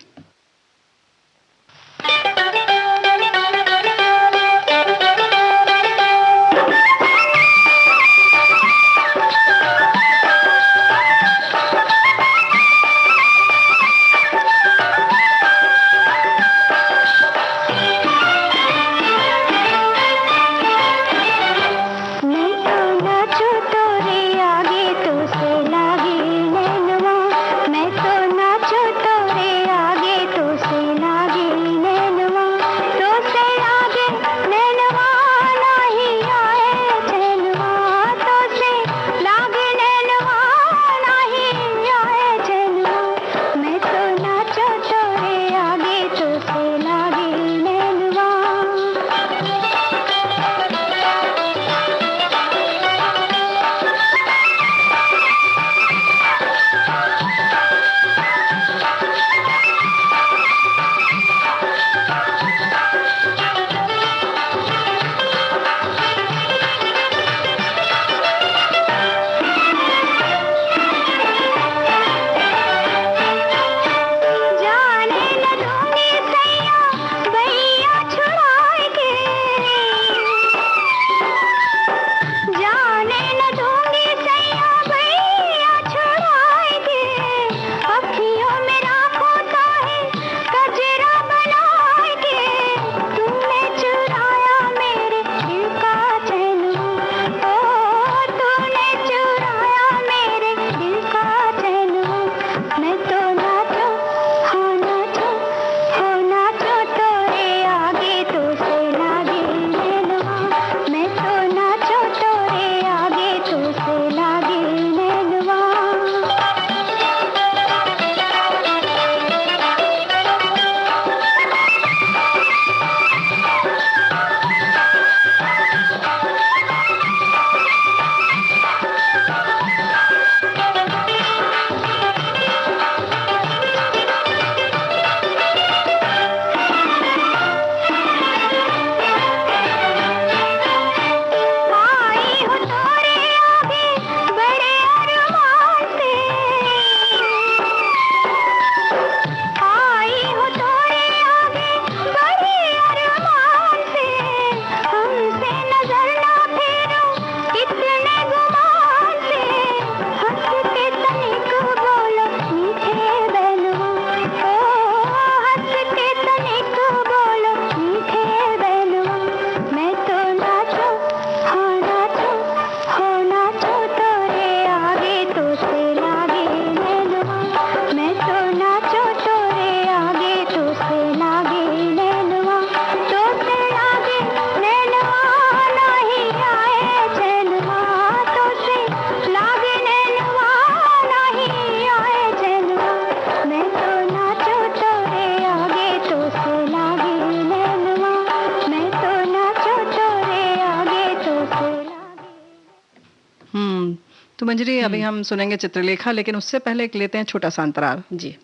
तो मंजरी अभी हम सुनेंगे चित्रलेखा, लेकिन उससे पहले एक लेते हैं छोटा सा अंतराल। जी।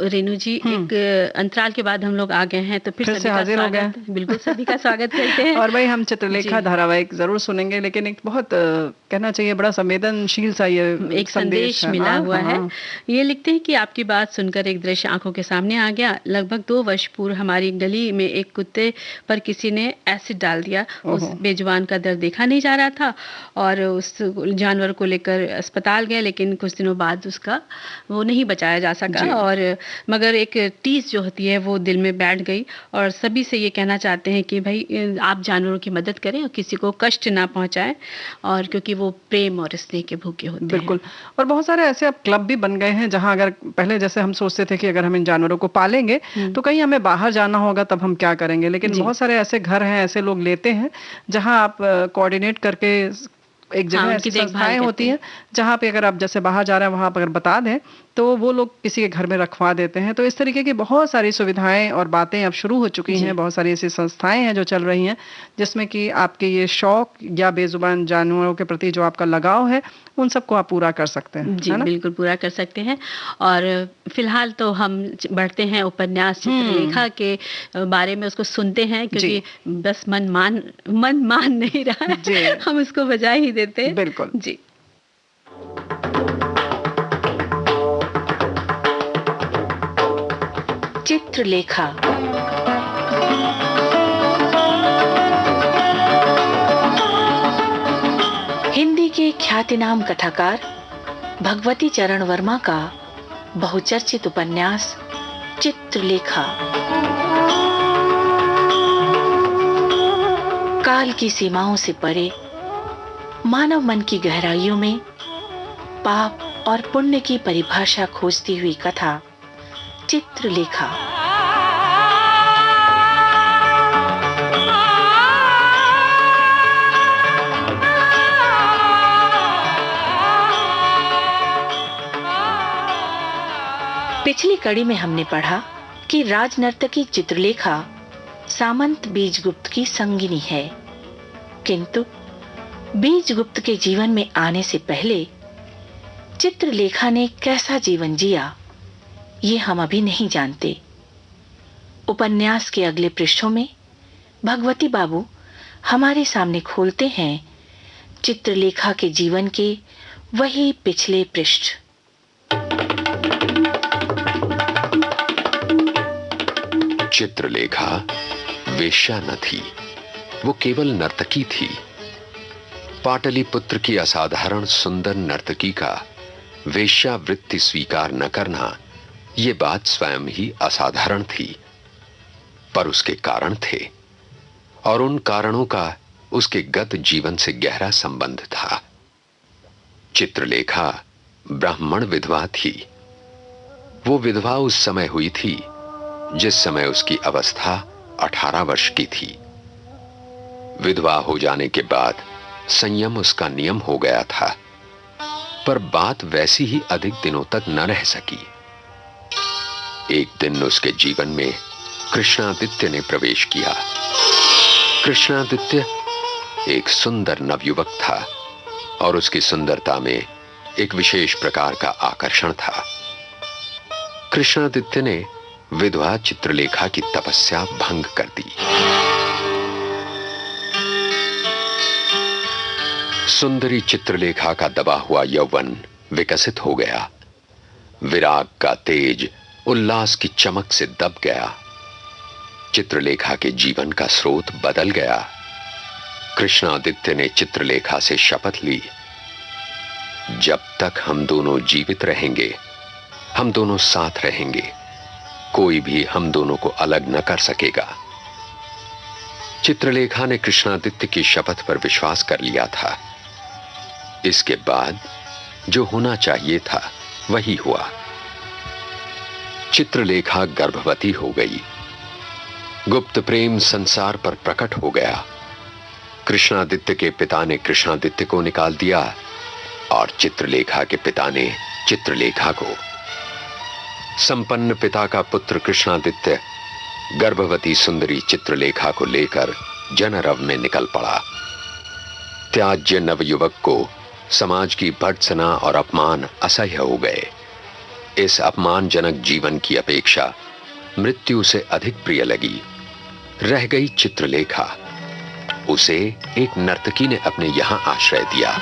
रेनू जी, एक अंतराल के बाद हम लोग आ गए हैं, तो फिर से हाजिर हो गए। बिल्कुल, सभी का स्वागत करते हैं। और भाई हम चित्रलेखा धारावाहिक जरूर सुनेंगे, लेकिन एक बहुत कहना चाहिए बड़ा संवेदनशील सा ये एक संदेश मिला हुआ है। ये लिखते हैं कि आपकी बात सुनकर एक दृश्य आंखों के सामने आ गया। लगभग 2 वर्ष पूर्व हमारी गली में एक कुत्ते पर किसी ने एसिड डाल दिया। उस बेजुबान का दर्द देखा नहीं जा रहा था और उस जानवर को लेकर अस्पताल गए, लेकिन कुछ दिनों बाद उसका वो नहीं बचाया जा सका। और मगर एक टीस जो होती है वो दिल में बैठ गई। और सभी से ये कहना चाहते हैं कि भाई आप जानवरों की मदद करें और किसी को कष्ट ना पहुंचाएं, और क्योंकि वो प्रेम और स्नेह के भूखे होते हैं। बिल्कुल। और बहुत सारे ऐसे अब क्लब भी बन गए हैं जहां अगर पहले जैसे हम सोचते थे कि अगर हम इन जानवरों को पालेंगे तो कहीं हमें बाहर जाना होगा तब हम क्या करेंगे, लेकिन बहुत सारे ऐसे घर हैं, ऐसे लोग लेते हैं जहां आप कोऑर्डिनेट करके एक जगह ऐसी संस्थाएं होती हैं जहाँ पे अगर आप जैसे बाहर जा रहे हैं वहाँ पर अगर बता दें तो वो लोग किसी के घर में रखवा देते हैं। तो इस तरीके की बहुत सारी सुविधाएं और बातें अब शुरू हो चुकी हैं। बहुत सारी ऐसी संस्थाएं हैं जो चल रही हैं जिसमें कि आपके ये शौक या बेजुबान जानवरों के प्रति जो आपका लगाव है उन सबको आप पूरा कर सकते हैं। जी बिल्कुल पूरा कर सकते हैं। और फिलहाल तो हम बढ़ते हैं उपन्यास चित्रलेखा के बारे में, उसको सुनते हैं क्योंकि बस मन मान नहीं रहा है, हम उसको बजा ही देते हैं। बिल्कुल जी। चित्रलेखा। हिंदी के ख्यातिनाम कथाकार भगवती चरण वर्मा का बहुचर्चित उपन्यास चित्रलेखा। काल की सीमाओं से परे मानव मन की गहराइयों में पाप और पुण्य की परिभाषा खोजती हुई कथा चित्रलेखा। पिछली कड़ी में हमने पढ़ा कि राजनर्तकी चित्रलेखा सामंत बीजगुप्त की संगिनी है, किंतु बीजगुप्त के जीवन में आने से पहले चित्रलेखा ने कैसा जीवन जिया ये हम अभी नहीं जानते। उपन्यास के अगले पृष्ठों में भगवती बाबू हमारे सामने खोलते हैं चित्रलेखा के जीवन के वही पिछले पृष्ठ। चित्रलेखा वेश्या न थी, वो केवल नर्तकी थी। पाटलिपुत्र की असाधारण सुंदर नर्तकी का वेश्यावृत्ति स्वीकार न करना ये बात स्वयं ही असाधारण थी, पर उसके कारण थे और उन कारणों का उसके गत जीवन से गहरा संबंध था। चित्रलेखा ब्राह्मण विधवा थी। वो विधवा उस समय हुई थी जिस समय उसकी अवस्था 18 वर्ष की थी। विधवा हो जाने के बाद संयम उसका नियम हो गया था, पर बात वैसी ही अधिक दिनों तक न रह सकी। एक दिन उसके जीवन में कृष्णादित्य ने प्रवेश किया। कृष्णादित्य एक सुंदर नवयुवक था और उसकी सुंदरता में एक विशेष प्रकार का आकर्षण था। कृष्णादित्य ने विधवा चित्रलेखा की तपस्या भंग कर दी। सुंदरी चित्रलेखा का दबा हुआ यौवन विकसित हो गया। विराग का तेज उल्लास की चमक से दब गया। चित्रलेखा के जीवन का स्रोत बदल गया। कृष्णादित्य ने चित्रलेखा से शपथ ली, जब तक हम दोनों जीवित रहेंगे, हम दोनों साथ रहेंगे, कोई भी हम दोनों को अलग न कर सकेगा। चित्रलेखा ने कृष्णादित्य की शपथ पर विश्वास कर लिया था। इसके बाद जो होना चाहिए था वही हुआ। चित्रलेखा गर्भवती हो गई। गुप्त प्रेम संसार पर प्रकट हो गया। कृष्णादित्य के पिता ने कृष्णादित्य को निकाल दिया और चित्रलेखा के पिता ने चित्रलेखा को। संपन्न पिता का पुत्र कृष्णादित्य गर्भवती सुंदरी चित्रलेखा को लेकर जनरव में निकल पड़ा। त्याज्य नवयुवक को समाज की भर्त्सना और अपमान असह्य हो गए। इस अपमानजनक जीवन की अपेक्षा मृत्यु से अधिक प्रिय लगी। रह गई चित्रलेखा। उसे एक नर्तकी ने अपने यहां आश्रय दिया।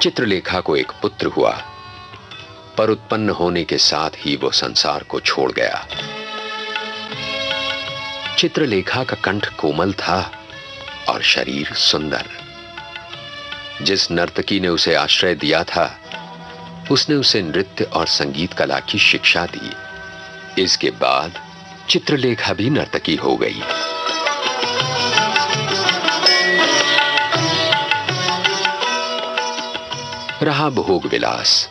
चित्रलेखा को एक पुत्र हुआ, पर उत्पन्न होने के साथ ही वो संसार को छोड़ गया। चित्रलेखा का कंठ कोमल था और शरीर सुंदर। जिस नर्तकी ने उसे आश्रय दिया था, उसने उसे नृत्य और संगीत कला की शिक्षा दी। इसके बाद चित्रलेखा भी नर्तकी हो गई। रहा भोग विलास।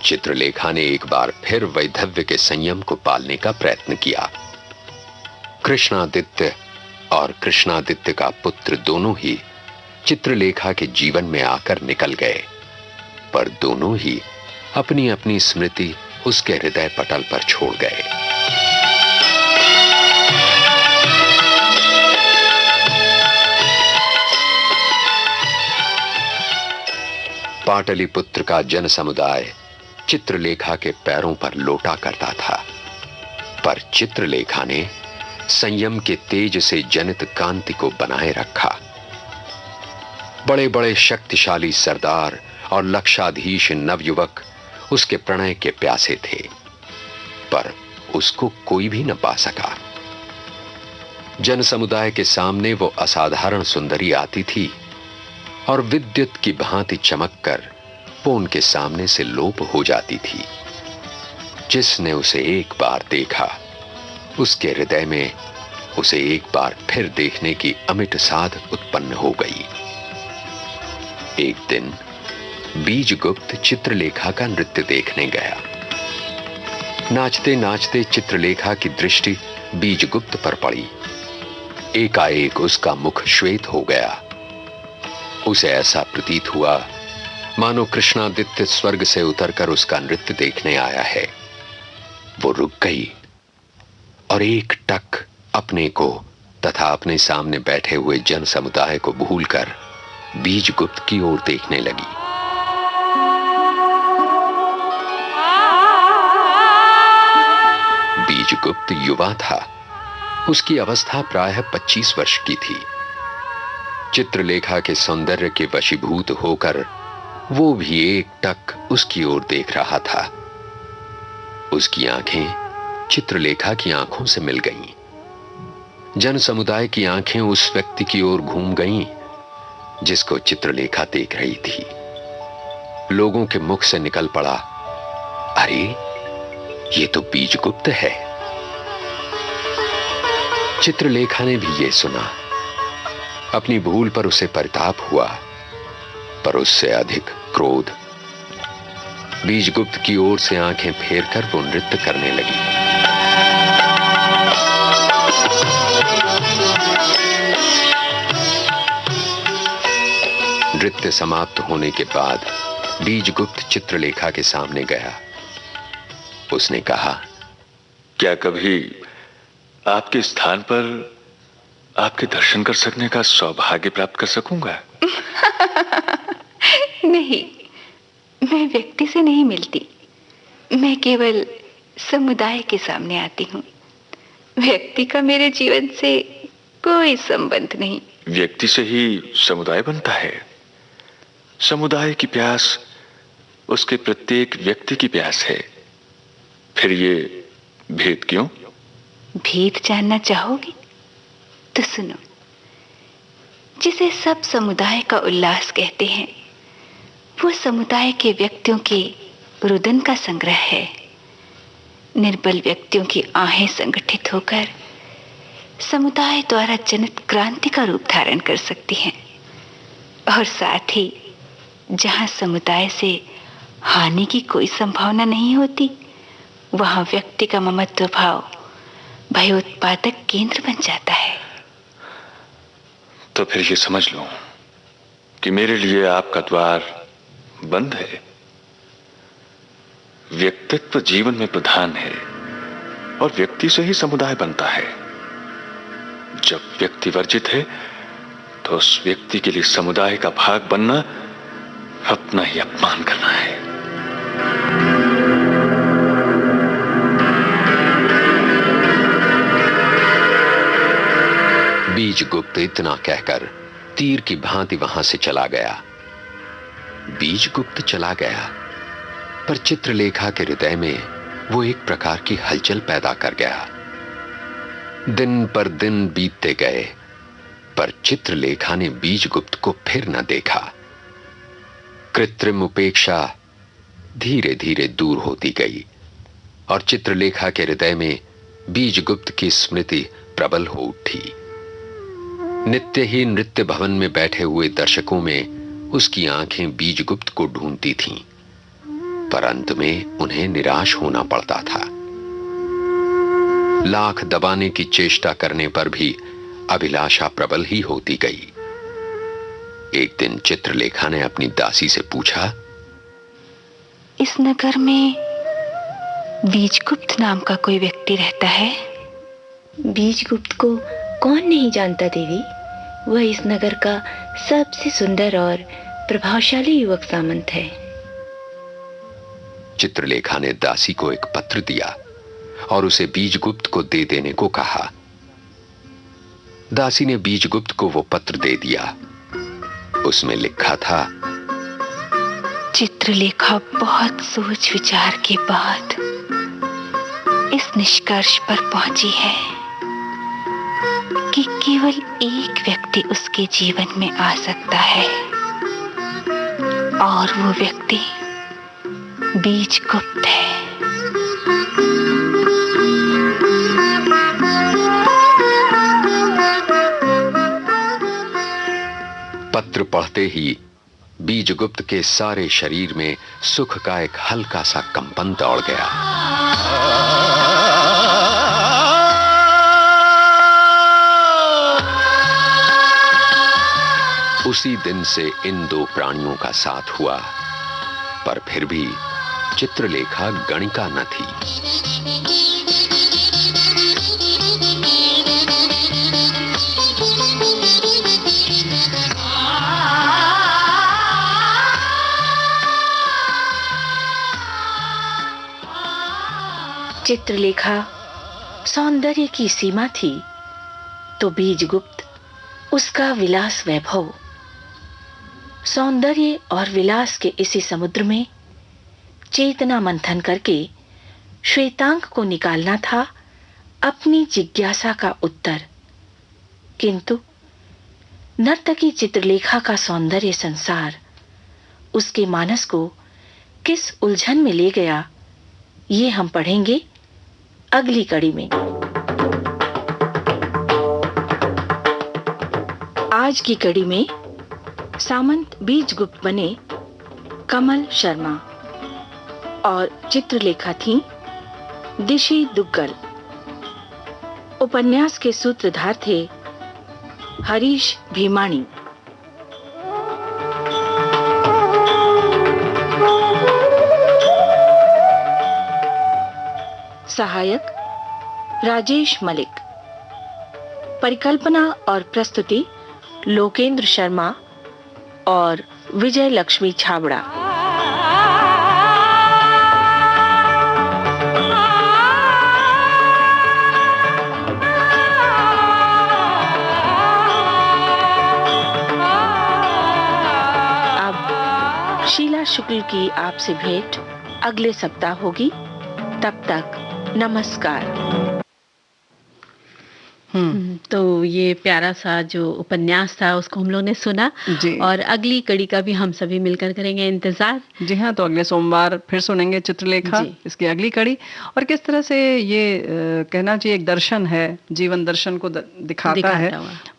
चित्रलेखा ने एक बार फिर वैधव्य के संयम को पालने का प्रयत्न किया। कृष्णादित्य और कृष्णादित्य का पुत्र दोनों ही चित्रलेखा के जीवन में आकर निकल गए, पर दोनों ही अपनी अपनी स्मृति उसके हृदय पटल पर छोड़ गए। पाटलिपुत्र का जन समुदाय चित्रलेखा के पैरों पर लोटा करता था, पर चित्रलेखा ने संयम के तेज से जनित कांति को बनाए रखा। बड़े बड़े शक्तिशाली सरदार और लक्षाधीश नवयुवक उसके प्रणय के प्यासे थे, पर उसको कोई भी न पा सका। जन समुदाय के सामने वो असाधारण सुंदरी आती थी और विद्युत की भांति चमककर वो उनके सामने से लोप हो जाती थी। जिसने उसे एक बार देखा, उसके हृदय में उसे एक बार फिर देखने की अमिट साध उत्पन्न हो गई। एक दिन बीजगुप्त चित्रलेखा का नृत्य देखने गया। नाचते नाचते चित्रलेखा की दृष्टि बीजगुप्त पर पड़ी। एकाएक उसका मुख श्वेत हो गया। उसे ऐसा प्रतीत हुआ मानो कृष्णादित्य स्वर्ग से उतरकर उसका नृत्य देखने आया है। वो रुक गई और एक टक अपने को तथा अपने सामने बैठे हुए जन समुदाय को भूलकर बीजगुप्त की ओर देखने लगी। बीजगुप्त युवा था। उसकी अवस्था प्रायः 25 वर्ष की थी। चित्रलेखा के सौंदर्य के वशीभूत होकर वो भी एक टक उसकी ओर देख रहा था। उसकी आंखें चित्रलेखा की आंखों से मिल गईं। जन समुदाय की आंखें उस व्यक्ति की ओर घूम गईं जिसको चित्रलेखा देख रही थी। लोगों के मुख से निकल पड़ा, अरे ये तो बीजगुप्त है। चित्रलेखा ने भी ये सुना। अपनी भूल पर उसे परिताप हुआ, पर उससे अधिक क्रोध। बीजगुप्त की ओर से आंखें फेरकर वो नृत्य करने लगी। नृत्य समाप्त होने के बाद बीजगुप्त चित्रलेखा के सामने गया। उसने कहा, क्या कभी आपके स्थान पर आपके दर्शन कर सकने का सौभाग्य प्राप्त कर सकूंगा? नहीं, मैं व्यक्ति से नहीं मिलती। मैं केवल समुदाय के सामने आती हूँ। व्यक्ति का मेरे जीवन से कोई संबंध नहीं। व्यक्ति से ही समुदाय बनता है। समुदाय की प्यास उसके प्रत्येक व्यक्ति की प्यास है। फिर ये भेद क्यों? भेद जानना चाहोगे तो सुनो। जिसे सब समुदाय का उल्लास कहते हैं, वो समुदाय के व्यक्तियों के रुदन का संग्रह है। निर्बल व्यक्तियों की आहें संगठित होकर समुदाय द्वारा जनित क्रांति का रूप धारण कर सकती हैं, और साथ ही जहां समुदाय से हानि की कोई संभावना नहीं होती, वहां व्यक्ति का ममत्व भाव भयोत्पादक केंद्र बन जाता है। तो फिर ये समझ लो कि मेरे लिए आपका द्वार बंद है। व्यक्तित्व जीवन में प्रधान है और व्यक्ति से ही समुदाय बनता है। जब व्यक्ति वर्जित है तो उस व्यक्ति के लिए समुदाय का भाग बनना अपना ही अपमान करना है। बीजगुप्त इतना कहकर तीर की भांति वहां से चला गया। बीजगुप्त चला गया, पर चित्रलेखा के हृदय में वो एक प्रकार की हलचल पैदा कर गया। दिन पर दिन बीतते गए, पर चित्रलेखा ने बीजगुप्त को फिर न देखा। कृत्रिम उपेक्षा धीरे धीरे दूर होती गई और चित्रलेखा के हृदय में बीजगुप्त की स्मृति प्रबल हो उठी। नित्य ही नृत्य भवन में बैठे हुए दर्शकों में उसकी आंखें बीजगुप्त को ढूंढती थीं, पर अंत में उन्हें निराश होना पड़ता था। लाख दबाने की चेष्टा करने पर भी अभिलाषा प्रबल ही होती गई। एक दिन चित्रलेखा ने अपनी दासी से पूछा, इस नगर में बीजगुप्त नाम का कोई व्यक्ति रहता है? बीजगुप्त को कौन नहीं जानता देवी। वह इस नगर का सबसे सुंदर और प्रभावशाली युवक सामंत है। चित्रलेखा ने दासी को एक पत्र दिया और उसे बीजगुप्त को दे देने को कहा। दासी ने बीजगुप्त को वो पत्र दे दिया। उसमें लिखा था, चित्रलेखा बहुत सोच विचार के बाद इस निष्कर्ष पर पहुंची है कि केवल एक व्यक्ति उसके जीवन में आ सकता है और वो व्यक्ति बीजगुप्त है। पत्र पढ़ते ही बीजगुप्त के सारे शरीर में सुख का एक हल्का सा कंपन दौड़ गया। उसी दिन से इन दो प्राणियों का साथ हुआ, पर फिर भी चित्रलेखा गणिका न थी। चित्रलेखा सौंदर्य की सीमा थी तो बीजगुप्त उसका विलास वैभव। सौंदर्य और विलास के इसी समुद्र में चेतना मंथन करके श्वेतांग को निकालना था अपनी जिज्ञासा का उत्तर। किंतु नर्तकी चित्रलेखा का सौंदर्य संसार उसके मानस को किस उलझन में ले गया, ये हम पढ़ेंगे अगली कड़ी में। आज की कड़ी में सामंत बीजगुप्त बने कमल शर्मा और चित्रलेखा थी दिशी दुग्गल। उपन्यास के सूत्रधार थे हरीश भीमाणी। सहायक राजेश मलिक। परिकल्पना और प्रस्तुति लोकेंद्र शर्मा और विजय लक्ष्मी छाबड़ा। अब शीला शुक्ल की आपसे भेंट अगले सप्ताह होगी। तब तक नमस्कार। तो ये प्यारा सा जो उपन्यास था उसको हम लोग ने सुना और अगली कड़ी का भी हम सभी मिलकर करेंगे इंतजार। जी हाँ, तो अगले सोमवार फिर सुनेंगे चित्रलेखा, इसकी अगली कड़ी। और किस तरह से ये कहना चाहिए एक दर्शन है, जीवन दर्शन को दिखाता है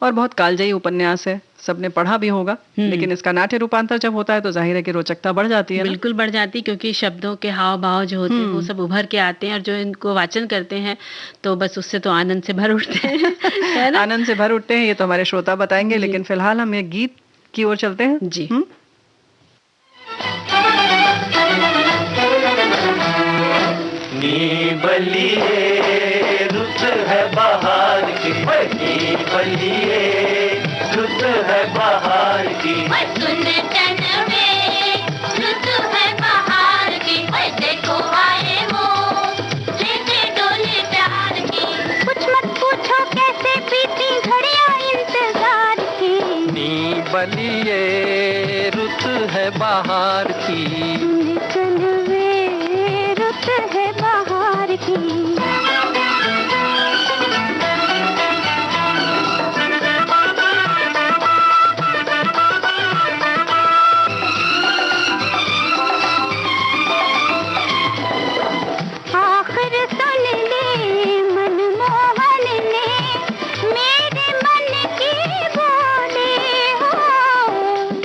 और बहुत कालजयी उपन्यास है। सबने पढ़ा भी होगा, लेकिन इसका नाट्य रूपांतर जब होता है तो जाहिर है कि रोचकता बढ़ जाती है। बिल्कुल बढ़ जाती है, क्योंकि शब्दों के हाव भाव जो होते हैं वो सब उभर के आते हैं और जो इनको वाचन करते हैं तो बस उससे तो आनंद से भर उठते हैं है ना? आनंद से भर उठते हैं, ये तो हमारे श्रोता बताएंगे। लेकिन फिलहाल हम एक गीत की ओर चलते हैं। जी। नी बलिए रुच रुत है बाहर की, नी बलिए रुत है बाहर की। सुन चनवे रुत है बाहर की, देखो आए वो लेके डोले प्यार की। कुछ मत पूछो कैसे बीती घड़ियां इंतजार की, नी बलिए रुत है बाहर की। चनवे रुत है बाहर की।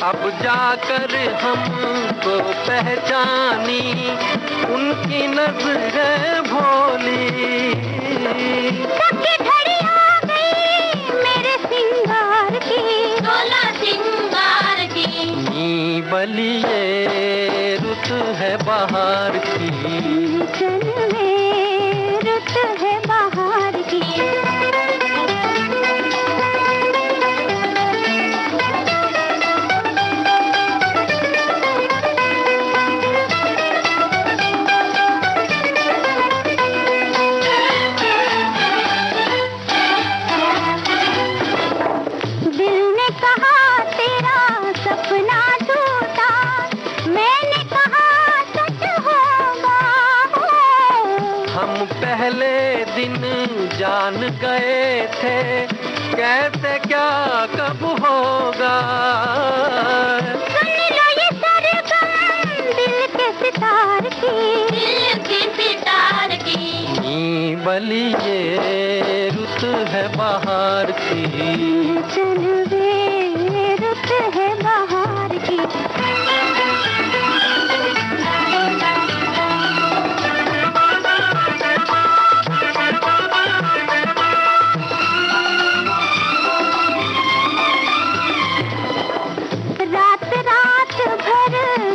अब जाकर हमको पहचानी उनकी नजर भोली। सबकी घड़ी आ गई मेरे सिंगार की, डोला सिंगार की। नी बलिए रुत है बाहर की, चनवे रुत है बाहर की। पहले दिन जान गए थे कैसे क्या कब होगा। सुन लो ये सरगम दिल के सितार की, दिल के सितार की। नी बलिए रुत है बाहर की, चनवे रुत है बाहर की।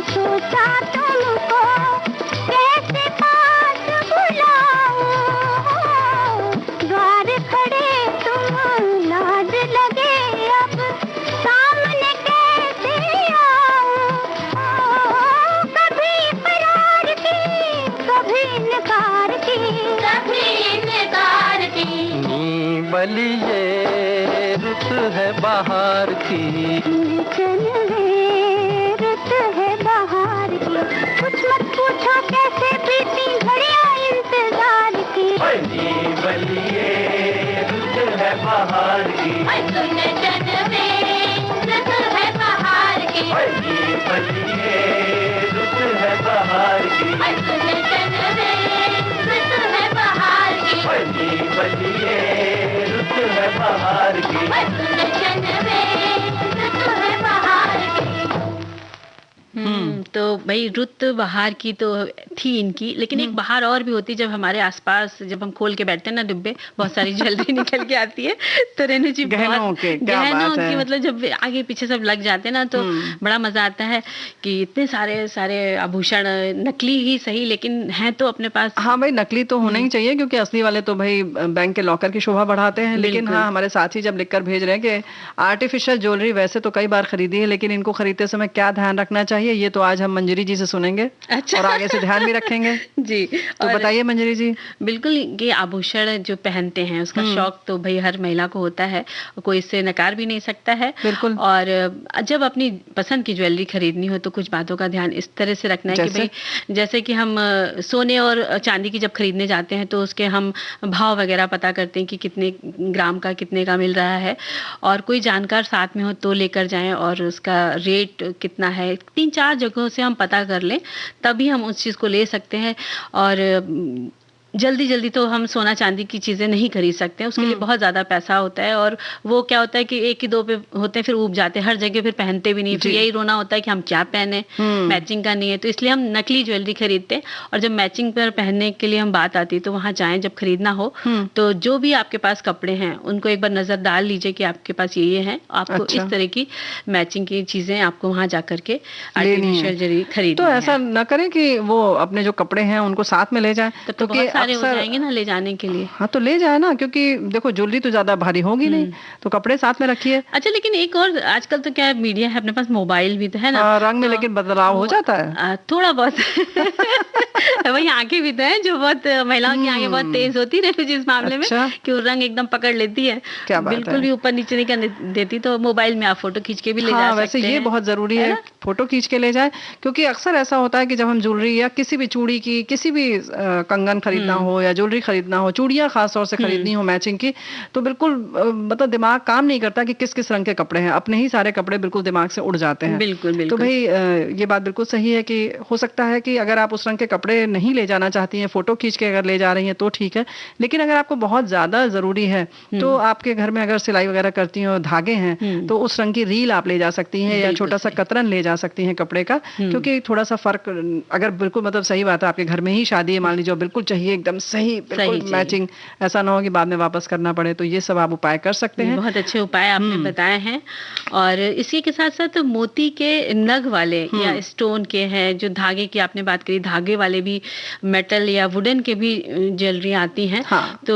सोचा तुमको कैसे पास बुलाऊं, द्वार खड़े तुम लाज लगे अब सामने कैसे आऊं। कभी इकरार की कभी इनकार की, कभी इनकार की। नी बलिए रुत है बाहर की, चनवे रुत है बाहर की। कुछ मत पूछो कैसे बीती घड़ियां इंतजार की, नी बलिए रुत है बाहर की। सुन चनवे रुत है बाहर की, नी बलिए रुत है बाहर की। सुन चनवे रुत है बाहर की, नी बलिए रुत है बाहर की। सुन चनवे रुत है बाहर की। तो भाई रुत बहार की तो थी इनकी, लेकिन एक बहार और भी होती जब हमारे आसपास जब हम खोल के बैठते हैं ना डिब्बे, बहुत सारी ज्वेलरी निकल के आती है। तो रेनू जी गहनों की मतलब जब आगे पीछे सब लग जाते हैं ना तो बड़ा मजा आता है कि इतने सारे सारे आभूषण नकली ही सही लेकिन हैं तो अपने पास। हाँ भाई, नकली तो होना ही चाहिए क्योंकि असली वाले तो भाई बैंक के लॉकर की शोभा बढ़ाते हैं। लेकिन हाँ, हमारे साथी जब लिखकर भेज रहे हैं कि आर्टिफिशियल ज्वेलरी वैसे तो कई बार खरीदी है, लेकिन इनको खरीदते समय क्या ध्यान रखना चाहिए ये तो आज हम मंजरी जी से सुनेंगे। अच्छा। और आगे से ध्यान भी रखेंगे जी। तो बताइए मंजरी जी। बिल्कुल, ये आभूषण जो पहनते हैं उसका शौक तो भाई हर महिला को होता है, कोई इससे नकार भी नहीं सकता है। बिल्कुल। और जब अपनी पसंद की ज्वेलरी खरीदनी हो तो कुछ बातों का ध्यान इस तरह से रखना है कि भाई जैसे कि हम सोने और चांदी की जब खरीदने जाते हैं तो उसके हम भाव वगैरह पता करते हैं कि कितने ग्राम का कितने का मिल रहा है, और कोई जानकार साथ में हो तो लेकर जाएं और उसका रेट कितना है 3-4 जगहों से हम पता कर लें, तभी हम उस चीज़ को ले सकते हैं। और जल्दी जल्दी तो हम सोना चांदी की चीजें नहीं खरीद सकते हैं, उसके लिए बहुत ज्यादा पैसा होता है, और वो क्या होता है कि एक ही दो पे होते हैं फिर ऊब जाते हैं, हर जगह फिर पहनते भी नहीं, फिर यही रोना होता है कि हम क्या पहने, मैचिंग का नहीं है। तो इसलिए हम नकली ज्वेलरी खरीदते हैं, और जब मैचिंग पर पहनने के लिए हम बात आती है तो वहां जाएं जब खरीदना हो तो जो भी आपके पास कपड़े हैं उनको एक बार नजर डाल लीजिए कि आपके पास ये है, आपको इस तरह की मैचिंग की चीजें आपको वहां जाकर के आर्टिफिशियल ज्वेलरी खरीद। तो ऐसा न करें कि वो अपने जो कपड़े हैं उनको साथ में ले जाए, तो सारे हो अक्सर जाएंगे ना ले जाने के लिए। हाँ तो ले जाए ना, क्योंकि देखो ज्वेलरी तो ज्यादा भारी होगी नहीं, तो कपड़े साथ में रखिए। अच्छा, लेकिन एक और आजकल तो क्या मीडिया है, अपने पास मोबाइल भी तो है ना, रंग में तो लेकिन बदलाव हो जाता है थोड़ा बहुत वही आंखें भी तो हैं जो बहुत महिलाओं की आंखें बहुत तेज होती है कुछ इस मामले में, कि वो रंग एकदम पकड़ लेती है, क्या बात बिल्कुल है। भी ऊपर नीचे नहीं करने देती। तो मोबाइल में आप फोटो खींच के भी ले जा सकते हैं। वैसे ये बहुत जरूरी है, फोटो खींच के ले जाए, क्योंकि अक्सर ऐसा होता है कि जब हम ज्वेलरी या किसी भी चूड़ी की, किसी भी कंगन खरीदना हो या ज्वेलरी खरीदना हो, चूड़ियां खास तौर से खरीदनी हो मैचिंग की, तो बिल्कुल मतलब दिमाग काम नहीं करता कि किस किस रंग के कपड़े हैं, अपने ही सारे कपड़े बिल्कुल दिमाग से उड़ जाते हैं। बिल्कुल तो भाई ये बात बिल्कुल सही है कि हो सकता है कि अगर आप उस रंग के कपड़े नहीं ले जाना चाहती हैं, फोटो खींच के अगर ले जा रही हैं तो ठीक है, लेकिन अगर आपको बहुत ज्यादा जरूरी है तो आपके घर में अगर सिलाई वगैरह करती हैं और धागे हैं तो उस रंग की रील आप ले जा सकती हैं, या छोटा सा कतरन ले जा सकती हैं कपड़े का, क्योंकि थोड़ा सा फर्क, अगर बिल्कुल मतलब सही बात है आपके घर में ही शादी है मान लीजिए, बिल्कुल चाहिए एकदम सही बिल्कुल मैचिंग, ऐसा ना हो कि बाद में वापस करना पड़े, तो ये सब आप उपाय कर सकते हैं। बहुत अच्छे उपाय आपने बताए हैं। और इसी के साथ साथ मोती के नग वाले या स्टोन के हैं, जो धागे की आपने बात करी, धागे वाले भी मेटल या वुडन के भी ज्वेलरी आती हैं। तो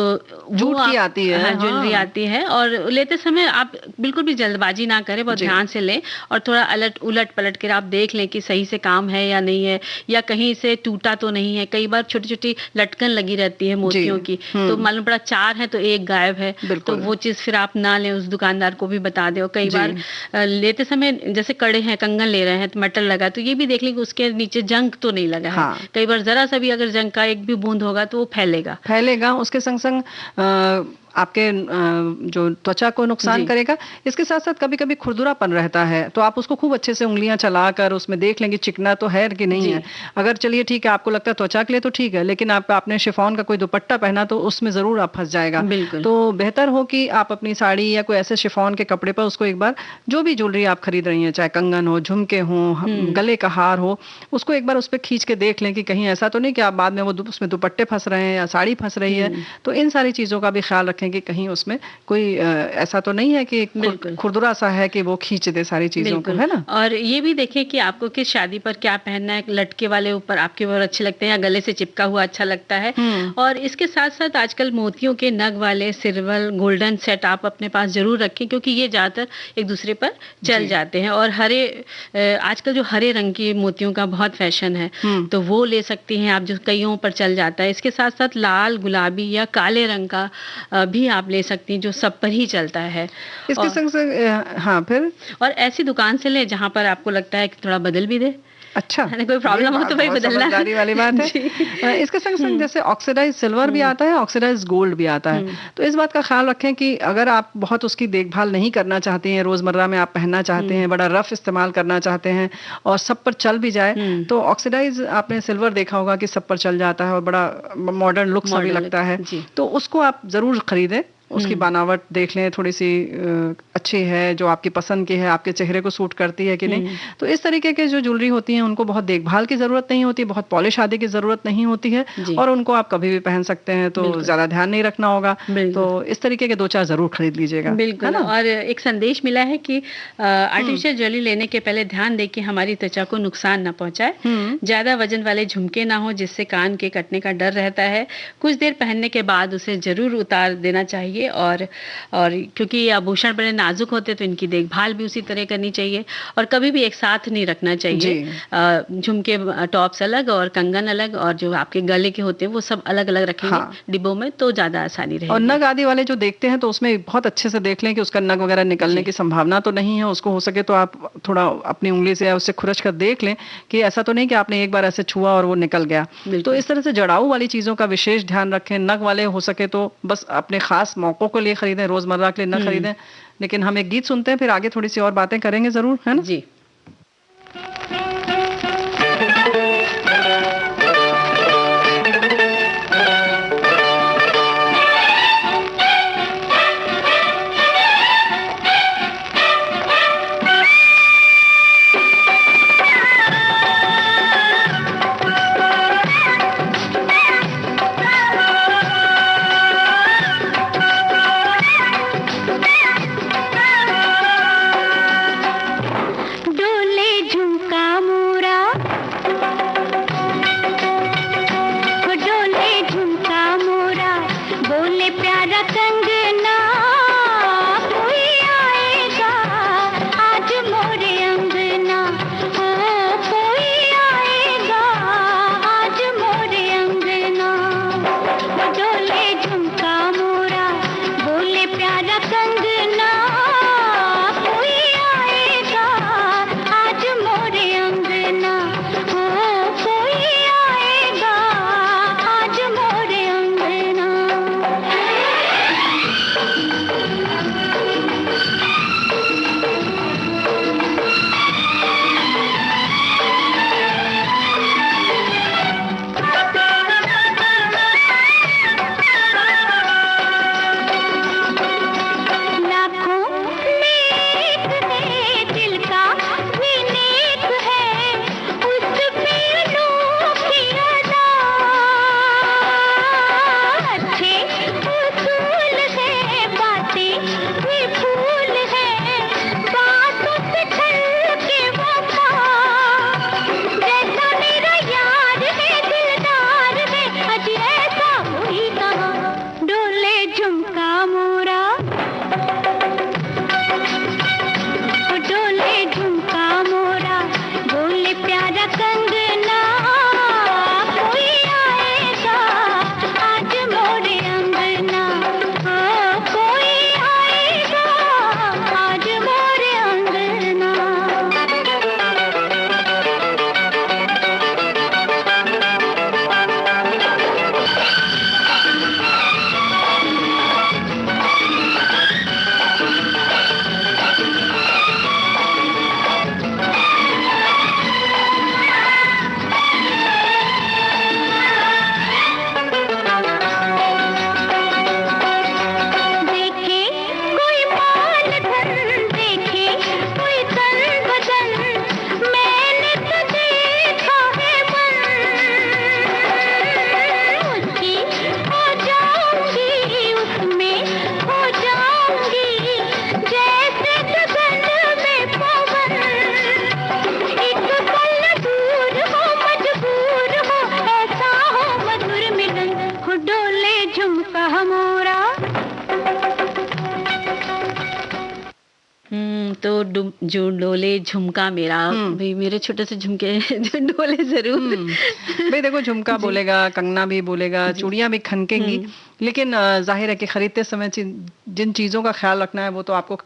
जूट की आती है, ज्वेलरी आती है, और लेते समय आप बिल्कुल भी जल्दबाजी ना करें, बहुत ध्यान से लें और थोड़ा उलट पलट कर आप देख लें कि सही से काम है या नहीं है, या कहीं से टूटा तो नहीं है। कई बार छोटी छोटी लटकन लगी रहती है मोतियों की, तो मालूम पड़ा 4 है तो एक गायब है, तो वो चीज फिर आप ना लें, उस दुकानदार को भी बता दें। और कई बार लेते समय जैसे कड़े हैं, कंगन ले रहे हैं तो मेटल लगा, तो ये भी देख लें कि उसके नीचे जंग तो नहीं लगा है। कई बार जरा सा भी अगर जंग का एक भी बूंद होगा तो वो फैलेगा। उसके संग संग आपके जो त्वचा को नुकसान करेगा। इसके साथ साथ कभी कभी खुरदुरापन रहता है, तो आप उसको खूब अच्छे से उंगलियां चलाकर उसमें देख लेंगे चिकना तो है कि नहीं है। अगर चलिए ठीक है, आपको लगता है त्वचा के लिए तो ठीक है, लेकिन आपने शिफॉन का कोई दुपट्टा पहना तो उसमें जरूर आप फंस जाएगा। तो बेहतर हो कि आप अपनी साड़ी या कोई ऐसे शिफॉन के कपड़े पर उसको एक बार, जो भी ज्वेलरी आप खरीद रही हैं, चाहे कंगन हो, झुमके हो, गले का हार हो, उसको एक बार उस पर खींच के देख लें कि कहीं ऐसा तो नहीं कि आप बाद में वो उसमें दुपट्टे फंस रहे हैं या साड़ी फंस रही है। तो इन सारी चीजों का भी ख्याल रखें कि कहीं उसमें कोई ऐसा तो नहीं है कि खुरदुरा सा है कि वो खींच दे सारी चीजों को, है ना। और ये भी देखें कि आपको किस शादी पर क्या पहनना है, लटके वाले ऊपर आपके बहुत अच्छे लगते हैं या गले से चिपका हुआ अच्छा लगता है। और इसके साथ साथ आजकल मोतियों के नग वाले सिल्वर गोल्डन सेट आप अपने पास जरूर रखें, क्योंकि ये ज्यादातर एक दूसरे पर चल जाते हैं। और आजकल जो हरे रंग की मोतियों का बहुत फैशन है, तो वो ले सकती हैं आप, जो कईयों पर चल जाता है। इसके साथ साथ लाल, गुलाबी या काले रंग का भी आप ले सकती हैं, जो सब पर ही चलता है। इसके संग संग फिर और ऐसी दुकान से ले जहां पर आपको लगता है कि थोड़ा बदल भी दे। अच्छा, कोई प्रॉब्लम हो तो भाई बदलना समझदारी वाली बात है। इसके संग संग जैसे ऑक्सीडाइज सिल्वर भी आता है, ऑक्सीडाइज गोल्ड भी आता है, तो इस बात का ख्याल रखें कि अगर आप बहुत उसकी देखभाल नहीं करना चाहते हैं, रोजमर्रा में आप पहनना चाहते हैं, बड़ा रफ इस्तेमाल करना चाहते हैं और सब पर चल भी जाए, तो ऑक्सीडाइज आपने सिल्वर देखा होगा कि सब पर चल जाता है और बड़ा मॉडर्न लुक सा भी लगता है, तो उसको आप जरूर खरीदें। उसकी बनावट देख लें, थोड़ी सी अच्छी है, जो आपकी पसंद की है, आपके चेहरे को सूट करती है कि नहीं। तो इस तरीके के जो ज्वेलरी होती हैं उनको बहुत देखभाल की जरूरत नहीं होती, बहुत पॉलिश आदि की जरूरत नहीं होती है, और उनको आप कभी भी पहन सकते हैं, तो ज्यादा ध्यान नहीं रखना होगा। तो इस तरीके के 2-4 जरूर खरीद लीजिएगा। बिल्कुल। और एक संदेश मिला है कि आर्टिफिशियल ज्वेलरी लेने के पहले ध्यान दें कि हमारी त्वचा को नुकसान न पहुंचाए, ज्यादा वजन वाले झुमके ना हो जिससे कान के कटने का डर रहता है। कुछ देर पहनने के बाद उसे जरूर उतार देना चाहिए, और क्योंकि ये आभूषण बड़े नाजुक होते हैं तो इनकी देखभाल भी उसी तरह करनी चाहिए, और कभी भी एक साथ नहीं रखना चाहिए। झुमके टॉप्स अलग और कंगन अलग, और जो आपके गले के होते हैं वो सब अलग अलग रखेंगे डिब्बों में, तो ज्यादा आसानी रहेगी। और नग आदि वाले जो देखते हैं तो उसमें बहुत अच्छे से देख लें कि उसका नग वगैरह निकलने की संभावना तो नहीं है। उसको हो सके तो आप थोड़ा अपनी उंगली से या उससे खुरच कर देख लें कि ऐसा तो नहीं कि आपने एक बार ऐसे छुआ और वो निकल गया। तो इस तरह से जड़ाऊ वाली चीजों का विशेष ध्यान रखें। नग वाले हो सके तो बस अपने खास मौकों के लिए खरीदें, रोजमर्रा के लिए न खरीदें। लेकिन हम एक गीत सुनते हैं, फिर आगे थोड़ी सी और बातें करेंगे जरूर, है ना जी। जो डोले झुमका मेरा, भाई मेरे छोटे से झुमके जो डोले जरूर। भाई देखो, झुमका बोलेगा, कंगना भी बोलेगा, चूड़ियां भी खनकेंगी, लेकिन जाहिर है कि खरीदते समय जिन चीजों का ख्याल रखना है वो तो आपको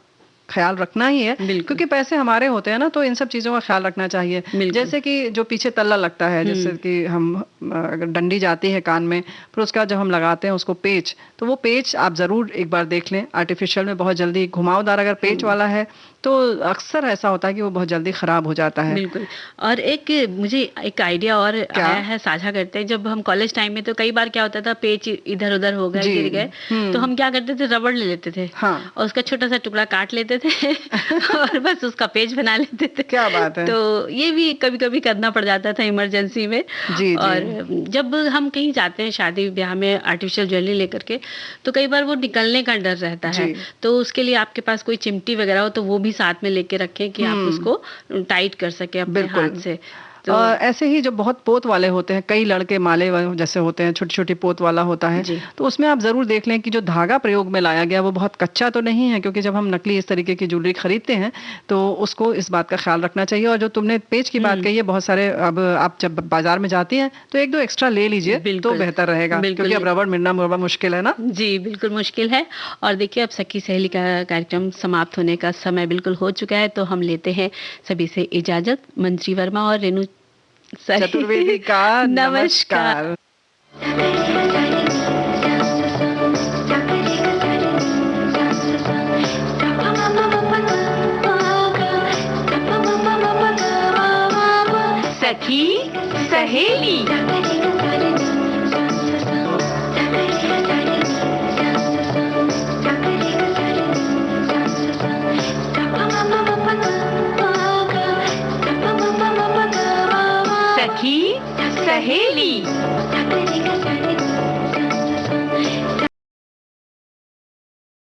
ख्याल रखना ही है, क्योंकि पैसे हमारे होते हैं ना, तो इन सब चीजों का ख्याल रखना चाहिए। जैसे कि जो पीछे तल्ला लगता है, जैसे कि हम अगर डंडी जाती है कान में, फिर उसका जब हम लगाते हैं उसको पेच, तो वो पेच आप जरूर एक बार देख लें। आर्टिफिशियल में बहुत जल्दी घुमावदार अगर पेच वाला है तो अक्सर ऐसा होता है कि वो बहुत जल्दी खराब हो जाता है। बिल्कुल। और मुझे एक आइडिया और आया है, साझा करते हैं। जब हम कॉलेज टाइम में तो कई बार क्या होता था, पेच इधर उधर हो गए, गिर गए, तो हम क्या करते थे, रबड़ ले लेते थे और उसका छोटा सा टुकड़ा काट लेते थे और बस उसका पेच बना लेते थे। क्या बात है। तो ये भी कभी कभी करना पड़ जाता था इमरजेंसी में। और जब हम कहीं जाते हैं शादी ब्याह में आर्टिफिशियल ज्वेलरी लेकर के, तो कई बार वो निकलने का डर रहता है, तो उसके लिए आपके पास कोई चिमटी वगैरह हो तो वो भी साथ में लेके रखें कि आप उसको टाइट कर सके अपने हाथ से। तो ऐसे ही जो बहुत पोत वाले होते हैं, कई लड़के माले जैसे होते हैं, छोटी छोटी पोत वाला होता है, तो उसमें आप जरूर देख लें कि जो धागा प्रयोग में लाया गया वो बहुत कच्चा तो नहीं है, क्योंकि जब हम नकली इस तरीके की ज्वेलरी खरीदते हैं तो उसको इस बात का ख्याल रखना चाहिए। और जो तुमने पेच की बात कही है, बहुत सारे अब आप जब बाजार में जाती हैं तो एक दो एक्स्ट्रा ले लीजिए तो बेहतर रहेगा, क्योंकि अब रबड़ मिलना मुश्किल है ना। जी बिल्कुल मुश्किल है। और देखिए, अब सखी सहेली का कार्यक्रम समाप्त होने का समय बिल्कुल हो चुका है, तो हम लेते हैं सभी से इजाजत। मंत्री वर्मा और रेणु चतुर्वेदी का नमस्कार। सखी सहेली। सखी सहेली।